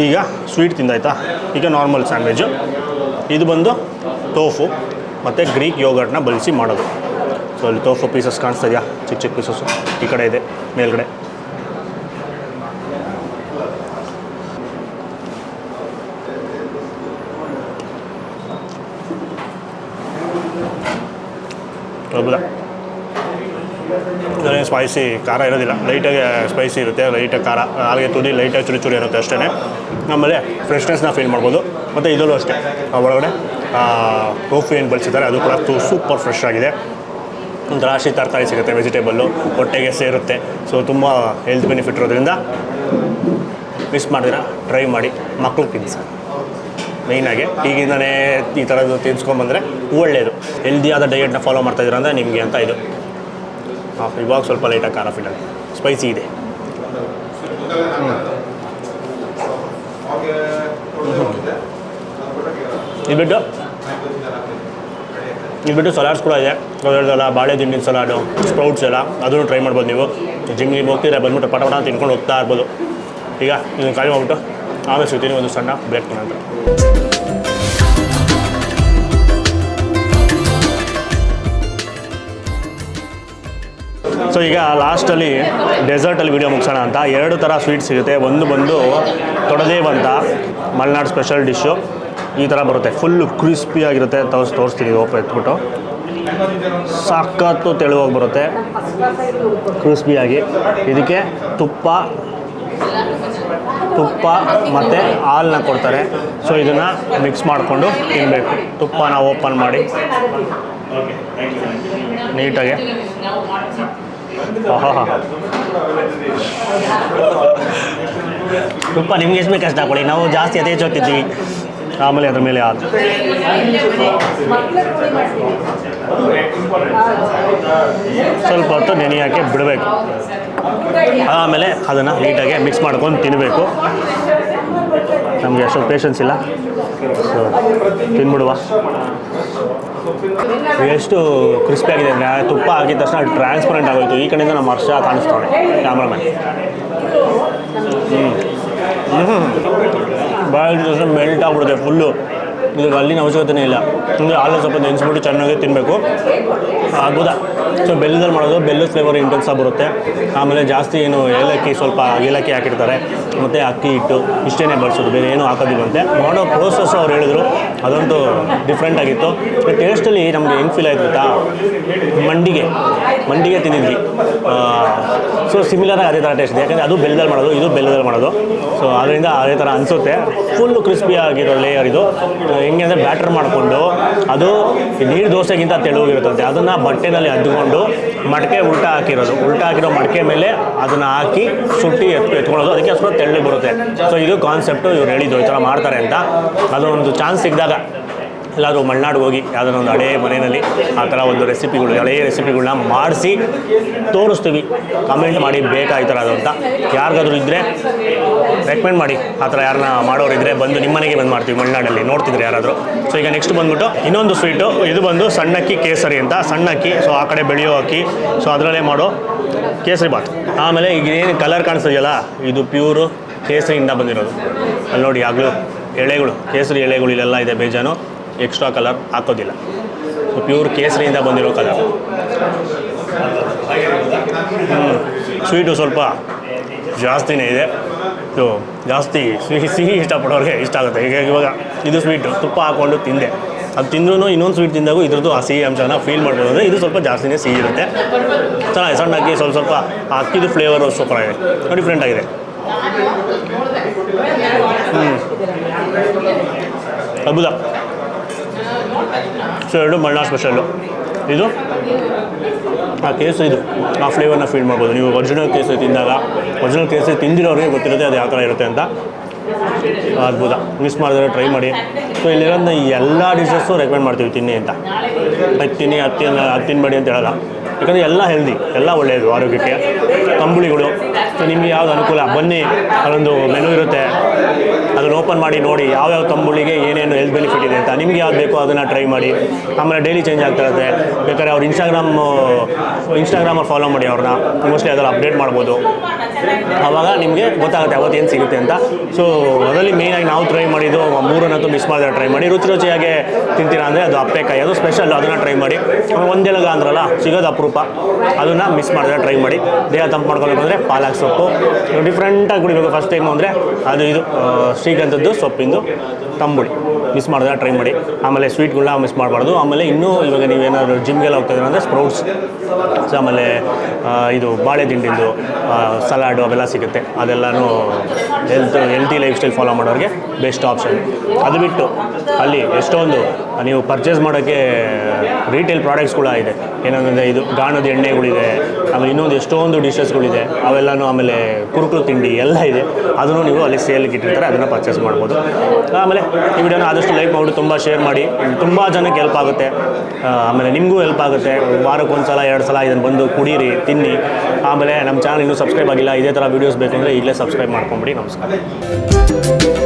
ಈಗ ಸ್ವೀಟ್ ತಿಂದಾಯ್ತಾ, ಈಗ ನಾರ್ಮಲ್ ಸ್ಯಾಂಡ್ವಿಚ್ಚು. ಇದು ಬಂದು ಟೋಫು ಮತ್ತು ಗ್ರೀಕ್ ಯೋಗರ್ಟ್ನ ಬಳಸಿ ಮಾಡೋದು. ಸೊ ಅಲ್ಲಿ ಟೋಫು ಪೀಸಸ್ ಕಾಣಿಸ್ತಾ ಇದೆಯಾ, ಚಿಕ್ಕ ಚಿಕ್ಕ ಪೀಸಸ್ಸು ಈ ಕಡೆ ಇದೆ ಮೇಲ್ಗಡೆ. ಅದ್ಭುತ. ಅದೇನು ಸ್ಪೈಸಿ ಖಾರ ಇರೋದಿಲ್ಲ, ಲೈಟಾಗಿ ಸ್ಪೈಸಿ ಇರುತ್ತೆ, ಲೈಟಾಗಿ ಖಾರ, ಹಾಗೆ ತುದಿ ಲೈಟಾಗಿ ಚುರಿ ಇರುತ್ತೆ ಅಷ್ಟೇ. ಆಮೇಲೆ ಫ್ರೆಶ್ನೆಸ್ನ ಫೀಲ್ ಮಾಡ್ಬೋದು. ಮತ್ತು ಇದರಲ್ಲೂ ಅಷ್ಟೇ ಒಳಗಡೆ ಟೋಫು ಏನು ಬಳಸಿದ್ದಾರೆ ಅದು ಕೂಡ ಸೂಪರ್ ಫ್ರೆಶ್ ಆಗಿದೆ. ಒಂದು ರಾಶಿ ತರಕಾರಿ ಸಿಗುತ್ತೆ, ವೆಜಿಟೇಬಲ್ಲು ಹೊಟ್ಟೆಗೆ ಸೇರುತ್ತೆ. ಸೊ ತುಂಬ ಹೆಲ್ತ್ ಬೆನಿಫಿಟ್ ಇರೋದ್ರಿಂದ ಮಿಸ್ ಮಾಡಿದ್ರೆ ಟ್ರೈ ಮಾಡಿ, ಮಕ್ಕಳು ತಿನ್ನಿಸಿ. ಮೇಯ್ನಾಗಿ ಈಗಿಂದನೇ ಈ ಥರದ್ದು ತಿನ್ಸ್ಕೊಂಬಂದರೆ ಒಳ್ಳೆಯದು. ಹೆಲ್ದಿಯಾದ ಡಯೆಟ್ನ ಫಾಲೋ ಮಾಡ್ತಾಯಿದ್ದೀರ ಅಂದರೆ ನಿಮಗೆ ಅಂತ ಇದು. ಇವಾಗ ಸ್ವಲ್ಪ ಲೈಟಾಗಿ ಖಾರ ಫೀಲ್ ಆಗಿದೆ, ಸ್ಪೈಸಿ ಇದೆ. ಇದು ಬಿಟ್ಟು ಸಲಾಡ್ಸ್ ಕೂಡ ಇದೆ ಅದರದ್ದೆಲ್ಲ ಬಾಳೆ ದಿಂಡಿನ ಸಲಾಡು ಸ್ಪ್ರೌಟ್ಸ್ ಎಲ್ಲ ಅದನ್ನು ಟ್ರೈ ಮಾಡ್ಬೋದು ನೀವು ಜಿಮ್ಗೆ ಹೋಗ್ತಿದ್ರೆ ಬಂದ್ಬಿಟ್ಟು ಪಟ ತಿನ್ಕೊಂಡು ಹೋಗ್ತಾ ಇರ್ಬೋದು. ಈಗ ಇದನ್ನು ಖಾಲಿ ಮಾಡ್ಬಿಟ್ಟು ಆಮೇಲೆ ಸಿಗ್ತೀನಿ ಒಂದು ಸಣ್ಣ ಬ್ರೇಕ್ ನಂತರ. ಸೊ ಈಗ ಲಾಸ್ಟಲ್ಲಿ ಡೆಸರ್ಟಲ್ಲಿ ವೀಡಿಯೋ ಮುಗಿಸೋಣ ಅಂತ 2 ಥರ ಸ್ವೀಟ್ ಸಿಗುತ್ತೆ. ಒಂದು ಬಂದು ತೊಡದೇವ್ ಅಂತ ಮಲೆನಾಡು ಸ್ಪೆಷಲ್ ಡಿಶ್ಶು ಈ ಥರ ಬರುತ್ತೆ, ಫುಲ್ಲು ಕ್ರಿಸ್ಪಿಯಾಗಿರುತ್ತೆ. ತೋರಿಸ್ತೀನಿ ಓಪನ್ ಎತ್ಬಿಟ್ಟು, ಸಖತ್ತು ತೆಳುವಾಗಿ ಬರುತ್ತೆ ಕ್ರಿಸ್ಪಿಯಾಗಿ. ಇದಕ್ಕೆ ತುಪ್ಪ ಮತ್ತು ಹಾಲನ್ನ ಕೊಡ್ತಾರೆ. ಸೊ ಇದನ್ನು ಮಿಕ್ಸ್ ಮಾಡಿಕೊಂಡು ತಿನ್ನಬೇಕು. ತುಪ್ಪನ ಓಪನ್ ಮಾಡಿ ನೀಟಾಗಿ ತುಪ್ಪ ನಿಮ್ಗೆ ಎಷ್ಟು ಬೇಕು ಅಷ್ಟು ಹಾಕೊಳ್ಳಿ, ನಾವು ಜಾಸ್ತಿ ಯಥೇಚ್ಛ ಹೋಗ್ತಿದ್ದೀವಿ. ಆಮೇಲೆ ಅದ್ರ ಮೇಲೆ ಹಾಲು ಸ್ವಲ್ಪ ಹೊತ್ತು ನೆನೆಯೋಕ್ಕೆ ಬಿಡಬೇಕು. ಆಮೇಲೆ ಅದನ್ನು ನೀಟಾಗಿ ಮಿಕ್ಸ್ ಮಾಡ್ಕೊಂಡು ತಿನ್ನಬೇಕು. ನಮಗೆ ಅಷ್ಟೊಂದು ಪೇಷನ್ಸ್ ಇಲ್ಲ, ಸೊ ತಿನ್ಬಿಡುವ. ಎಷ್ಟು ಕ್ರಿಸ್ಪಿಯಾಗಿದೆ ಅಂದರೆ ತುಪ್ಪ ಹಾಕಿದ ತಕ್ಷಣ ಟ್ರಾನ್ಸ್ಪರೆಂಟ್ ಆಗೋಯ್ತು. ಈ ಕಡೆಯಿಂದ ನಮ್ಮ ಹರ್ಷ ಕಾಣಿಸ್ತಾವೆ ಕ್ಯಾಮ್ರಾಮನ್. ಬಾಯಿ ತಕ್ಷಣ ಮೆಲ್ಟ್ ಆಗ್ಬಿಡುತ್ತೆ ಫುಲ್ಲು. ಇದಕ್ಕೆ ಅಲ್ಲಿನ ಅವಶ್ಯಕತೆನೇ ಇಲ್ಲ. ಅಂದರೆ ಹಾಲು ಸ್ವಲ್ಪ ನೆನೆಸ್ಬಿಟ್ಟು ಚೆನ್ನಾಗಿ ತಿನ್ನಬೇಕು. ಅದ್ಭುತ. ಸೊ ಬೆಲ್ಲದಲ್ಲಿ ಮಾಡೋದು, ಬೆಲ್ಲದ ಫ್ಲೇವರ್ ಇಂಟೆನ್ಸ್ ಆಗಿ ಬರುತ್ತೆ. ಆಮೇಲೆ ಜಾಸ್ತಿ ಏನು ಸ್ವಲ್ಪ ಏಲಕ್ಕಿ ಹಾಕಿರ್ತಾರೆ, ಮತ್ತು ಅಕ್ಕಿ ಹಿಟ್ಟು ಇಷ್ಟೇ ಬಳಸೋದು, ಬೇರೆ ಏನೂ ಹಾಕೋದಿಲ್ಲಂತೆ. ಮಾಡೋ ಪ್ರೋಸೆಸ್ಸು ಅವ್ರು ಹೇಳಿದ್ರು, ಅದಂತೂ ಡಿಫ್ರೆಂಟ್ ಆಗಿತ್ತು. ಟೇಸ್ಟಲ್ಲಿ ನಮಗೆ ಹೆಂಗೆ ಫೀಲ್ ಆಯ್ತು ಗೊತ್ತಾ, ಮಂಡಿಗೆ ತಿಂದಿದ್ವಿ. ಸೊ ಸಿಮಿಲರಾಗಿ ಅದೇ ಥರ ಟೇಸ್ಟ್ ಇದೆ, ಯಾಕಂದರೆ ಅದು ಬೆಲ್ಲದಲ್ಲಿ ಮಾಡೋದು, ಇದು ಬೆಲ್ಲದಲ್ಲಿ ಮಾಡೋದು. ಸೊ ಅದರಿಂದ ಅದೇ ಥರ ಅನಿಸುತ್ತೆ. ಫುಲ್ಲು ಕ್ರಿಸ್ಪಿಯಾಗಿರೋ ಲೇಯರ್ ಇದು. ಹೆಂಗೆ ಅಂದರೆ ಬ್ಯಾಟರ್ ಮಾಡಿಕೊಂಡು ಅದು ನೀರು ದೋಸೆಗಿಂತ ತೆಳುವಾಗಿರುತ್ತಂತೆ. ಅದನ್ನು ಬಟ್ಟೆನಲ್ಲಿ ಅದ್ದುಕೊಂಡು ಮಡಕೆ ಉಲ್ಟಾ ಹಾಕಿರೋ ಮಡಕೆ ಮೇಲೆ ಅದನ್ನು ಹಾಕಿ ಸುಟ್ಟಿ ಎತ್ಕೊಳ್ಳೋದು. ಅದಕ್ಕೆ ಸ್ವಲ್ಪ ತೆಳ್ಳಗೆ ಬರುತ್ತೆ. ಸೊ ಇದು ಕಾನ್ಸೆಪ್ಟು ಇವ್ರು ಹೇಳಿದ್ದು ಈ ಥರ ಮಾಡ್ತಾರೆ ಅಂತ. ಅದೊಂದು ಚಾನ್ಸ್ ಸಿಕ್ಕಿದಾಗ ಎಲ್ಲಾದರೂ ಮಲೆನಾಡಿಗೆ ಹೋಗಿ ಯಾವುದಾದ್ರು ಒಂದು ಹಳೆಯ ಮನೆಯಲ್ಲಿ ಆ ಥರ ಒಂದು ಹಳೆಯ ರೆಸಿಪಿಗಳನ್ನ ಮಾಡಿಸಿ ತೋರಿಸ್ತೀವಿ. ಕಮೆಂಟ್ ಮಾಡಿ ಬೇಕಾ ಈ ಥರ ಅದು ಅಂತ. ಯಾರಿಗಾದ್ರೂ ಇದ್ದರೆ ರೆಕಮೆಂಡ್ ಮಾಡಿ. ಆ ಥರ ಯಾರನ್ನ ಮಾಡೋರಿದ್ದರೆ ಬಂದು ನಿಮ್ಮ ಮನೆಗೆ ಬಂದು ಮಾಡ್ತೀವಿ ಮಲೆನಾಡಲ್ಲಿ, ನೋಡ್ತಿದ್ರೆ ಯಾರಾದರೂ. ಸೊ ಈಗ ನೆಕ್ಸ್ಟ್ ಬಂದುಬಿಟ್ಟು ಇನ್ನೊಂದು ಸ್ವೀಟು. ಇದು ಬಂದು ಸಣ್ಣಕ್ಕಿ ಕೇಸರಿ ಅಂತ. ಸಣ್ಣಕ್ಕಿ, ಸೊ ಆ ಕಡೆ ಬೆಳೆಯೋ ಅಕ್ಕಿ, ಸೊ ಅದರಲ್ಲೇ ಮಾಡೋ ಕೇಸರಿ ಬಾತ್. ಆಮೇಲೆ ಈಗ ಏನು ಕಲರ್ ಕಾಣಿಸ್ತಿದೆಯಲ್ಲ, ಇದು ಪ್ಯೂರು ಕೇಸರಿಯಿಂದ ಬಂದಿರೋದು. ಅಲ್ಲಿ ನೋಡಿ ಆಗಲೂ ಎಳೆಗಳು, ಕೇಸರಿ ಎಳೆಗಳು ಇಲ್ಲೆಲ್ಲ ಇದೆ ಬೇಜಾನು. ಎಕ್ಸ್ಟ್ರಾ ಕಲರ್ ಹಾಕೋದಿಲ್ಲ. ಸೊ ಪ್ಯೂರ್ ಕೇಸರಿಯಿಂದ ಬಂದಿರೋ ಕಲರ್. ಸ್ವೀಟು ಸ್ವಲ್ಪ ಜಾಸ್ತಿನೇ ಇದೆ. ಸೊ ಜಾಸ್ತಿ ಸಿಹಿ ಇಷ್ಟಪಡೋರಿಗೆ ಇಷ್ಟ ಆಗುತ್ತೆ. ಈಗ ಇವಾಗ ಇದು ಸ್ವೀಟು ತುಪ್ಪ ಹಾಕ್ಕೊಂಡು ತಿಂದೆ, ಅದು ತಿಂದ್ರೂ ಇನ್ನೊಂದು ಸ್ವೀಟ್ ತಿಂದಾಗೂ ಇದ್ರದ್ದು ಆ ಸಿಹಿ ಅಂಶನ ಫೀಲ್ ಮಾಡ್ಬೋದು. ಅಂದರೆ ಇದು ಸ್ವಲ್ಪ ಜಾಸ್ತಿನೇ ಸಿಹಿ ಇರುತ್ತೆ. ಚೆನ್ನಾಗಿ ಸಣ್ಣ ಅಕ್ಕಿ, ಸ್ವಲ್ಪ ಅಕ್ಕಿದು ಫ್ಲೇವರು ಸೂಪರಾಗಿದೆ, ಡಿಫ್ರೆಂಟ್ ಆಗಿದೆ. ಅದ್ಭುತ. ಸೊ ಎರಡು ಮಲೆನಾಡು ಸ್ಪೆಷಲ್ಲು. ಇದು ಆ ಕೇಸರಿ, ಇದು ಆ ಫ್ಲೇವರ್ನ ಫೀಲ್ ಮಾಡ್ಬೋದು ನೀವು. ಒರಿಜಿನಲ್ ಕೇಸರಿ ತಿಂದಾಗ, ಒರಿಜಿನಲ್ ಕೇಸರಿ ತಿಂದಿರೋರಿಗೆ ಗೊತ್ತಿರುತ್ತೆ ಅದು ಯಾವ ಥರ ಇರುತ್ತೆ ಅಂತ. ಅದ್ಭುತ. ಮಿಸ್ ಮಾಡಿದ್ರೆ ಟ್ರೈ ಮಾಡಿ. ಸೊ ಇಲ್ಲಿರೋದನ್ನ ಎಲ್ಲ ಡಿಶಸ್ಸು ರೆಕಮೆಂಡ್ ಮಾಡ್ತೀವಿ ತಿನ್ನಿ ಅಂತ. ತಿನ್ನಿ, ಅದು ತಿನ್ಬೇಡಿ ಅಂತ ಹೇಳಲ್ಲ, ಯಾಕಂದರೆ ಎಲ್ಲ ಹೆಲ್ದಿ, ಎಲ್ಲ ಒಳ್ಳೆಯದು ಆರೋಗ್ಯಕ್ಕೆ. ತಂಬುಳಿಗಳು, ಸೊ ನಿಮಗೆ ಯಾವ್ದು ಅನುಕೂಲ ಬನ್ನಿ, ಅದೊಂದು ಮೆನು ಇರುತ್ತೆ, ಅದನ್ನು ಓಪನ್ ಮಾಡಿ ನೋಡಿ ಯಾವ್ಯಾವ ತಂಬುಳಿಗೆ ಏನೇನು ಹೆಲ್ತ್ ಬೆನಿಫಿಟ್ ಇದೆ ಅಂತ. ನಿಮಗೆ ಯಾವ್ದು ಬೇಕೋ ಅದನ್ನು ಟ್ರೈ ಮಾಡಿ. ಆಮೇಲೆ ಡೈಲಿ ಚೇಂಜ್ ಆಗ್ತಾ ಇರುತ್ತೆ. ಬೇಕಾದ್ರೆ ಅವ್ರು ಇನ್ಸ್ಟಾಗ್ರಾಮಲ್ಲಿ ಫಾಲೋ ಮಾಡಿ ಅವ್ರನ್ನ, ಮೋಸ್ಟ್ಲಿ ಅದರಲ್ಲಿ ಅಪ್ಡೇಟ್ ಮಾಡ್ಬೋದು. ಆವಾಗ ನಿಮಗೆ ಗೊತ್ತಾಗುತ್ತೆ ಅವತ್ತು ಏನು ಸಿಗುತ್ತೆ ಅಂತ. ಸೊ ಅದರಲ್ಲಿ ಮೇಯ್ನಾಗಿ ನಾವು ಟ್ರೈ ಮಾಡಿದ್ದು 3 ಮಿಸ್ ಮಾಡಿದ್ರೆ ಟ್ರೈ ಮಾಡಿ. ರುಚಿಯಾಗಿ ತಿಂತೀರಾ ಅಂದರೆ ಅದು ಅಪ್ಪೆಕಾಯಿ, ಅದು ಸ್ಪೆಷಲ್, ಅದನ್ನು ಟ್ರೈ ಮಾಡಿ. ಒಂದೆಲಗ ಅಂದ್ರಲ್ಲ ಸಿಗೋದು ಅಪರೂಪ, ಅದನ್ನು ಮಿಸ್ ಮಾಡಿದ್ರೆ ಟ್ರೈ ಮಾಡಿ. ದೇಹ ತಂಪು ಮಾಡ್ಕೊಬೇಕು ಅಂದರೆ ಪಾಲಕ್ ಸೊಪ್ಪು ಡಿಫ್ರೆಂಟಾಗಿ ಕುಡಿಬೇಕು. ಫಸ್ಟ್ ಟೈಮ್ ಅಂದರೆ ಇದು ಶ್ರೀಗಂಧದ್ದು ಸೊಪ್ಪಿಂದು ತಂಬುಳಿ ಮಿಸ್ ಮಾಡಿದ್ರೆ ಟ್ರೈ ಮಾಡಿ. ಆಮೇಲೆ ಸ್ವೀಟ್ಗಳನ್ನ ಮಿಸ್ ಮಾಡಬಾರ್ದು. ಆಮೇಲೆ ಇನ್ನೂ ಇವಾಗ ನೀವೇನಾದರೂ ಜಿಮ್ಗೆಲ್ಲ ಹೋಗ್ತಾಯಿದ್ರೆ ಅಂದರೆ ಸ್ಪ್ರೌಟ್ಸ್, ಆಮೇಲೆ ಇದು ಬಾಳೆ ದಿಂಡಿಂದು ಸಲಾಡು ಅವೆಲ್ಲ ಸಿಗುತ್ತೆ. ಅದೆಲ್ಲನೂ ಹೆಲ್ತಿ ಲೈಫ್ ಸ್ಟೈಲ್ ಫಾಲೋ ಮಾಡೋರಿಗೆ ಬೆಸ್ಟ್ ಆಪ್ಷನ್. ಅದು ಬಿಟ್ಟು ಅಲ್ಲಿ ಎಷ್ಟೊಂದು ನೀವು ಪರ್ಚೇಸ್ ಮಾಡೋಕ್ಕೆ ರೀಟೇಲ್ ಪ್ರಾಡಕ್ಟ್ಸ್ ಕೂಡ ಇದೆ. ಏನಂದರೆ ಇದು ಗಾಣದ ಎಣ್ಣೆಗಳಿದೆ, ಆಮೇಲೆ ಇನ್ನೊಂದು ಎಷ್ಟೊಂದು ಡಿಶಸ್ಗಳಿದೆ ಅವೆಲ್ಲನೂ. ಆಮೇಲೆ ಕುರುಕುಲು ತಿಂಡಿ ಎಲ್ಲ ಇದೆ, ಅದನ್ನು ನೀವು ಅಲ್ಲಿ ಸೇಲ್ಗೆ ಇಟ್ಟಿರ್ತಾರೆ, ಅದನ್ನು ಪರ್ಚೇಸ್ ಮಾಡ್ಬೋದು. ಆಮೇಲೆ ಈ ವಿಡಿಯೋನ ಆದಷ್ಟು ಲೈಕ್ ಮಾಡಿ, ತುಂಬ ಶೇರ್ ಮಾಡಿ. ತುಂಬ ಜನಕ್ಕೆ ಹೆಲ್ಪ್ ಆಗುತ್ತೆ. ಆಮೇಲೆ ನಿಮಗೂ ಹೆಲ್ಪ್ ಆಗುತ್ತೆ. ವಾರಕ್ಕೆ 1 ಸಲ 2 ಸಲ ಇದನ್ನು ಬಂದು ಕುಡೀರಿ, ತಿನ್ನಿ. ಆಮೇಲೆ ನಮ್ಮ ಚಾನಲ್ ಇನ್ನೂ ಸಬ್ಸ್ಕ್ರೈಬ್ ಆಗಿಲ್ಲ, ಇದೇ ಥರ ವೀಡಿಯೋಸ್ ಬೇಕು ಅಂದರೆ ಈಗಲೇ ಸಬ್ಸ್ಕ್ರೈಬ್ ಮಾಡ್ಕೊಂಬಿಡಿ. ನಮಸ್ಕಾರ.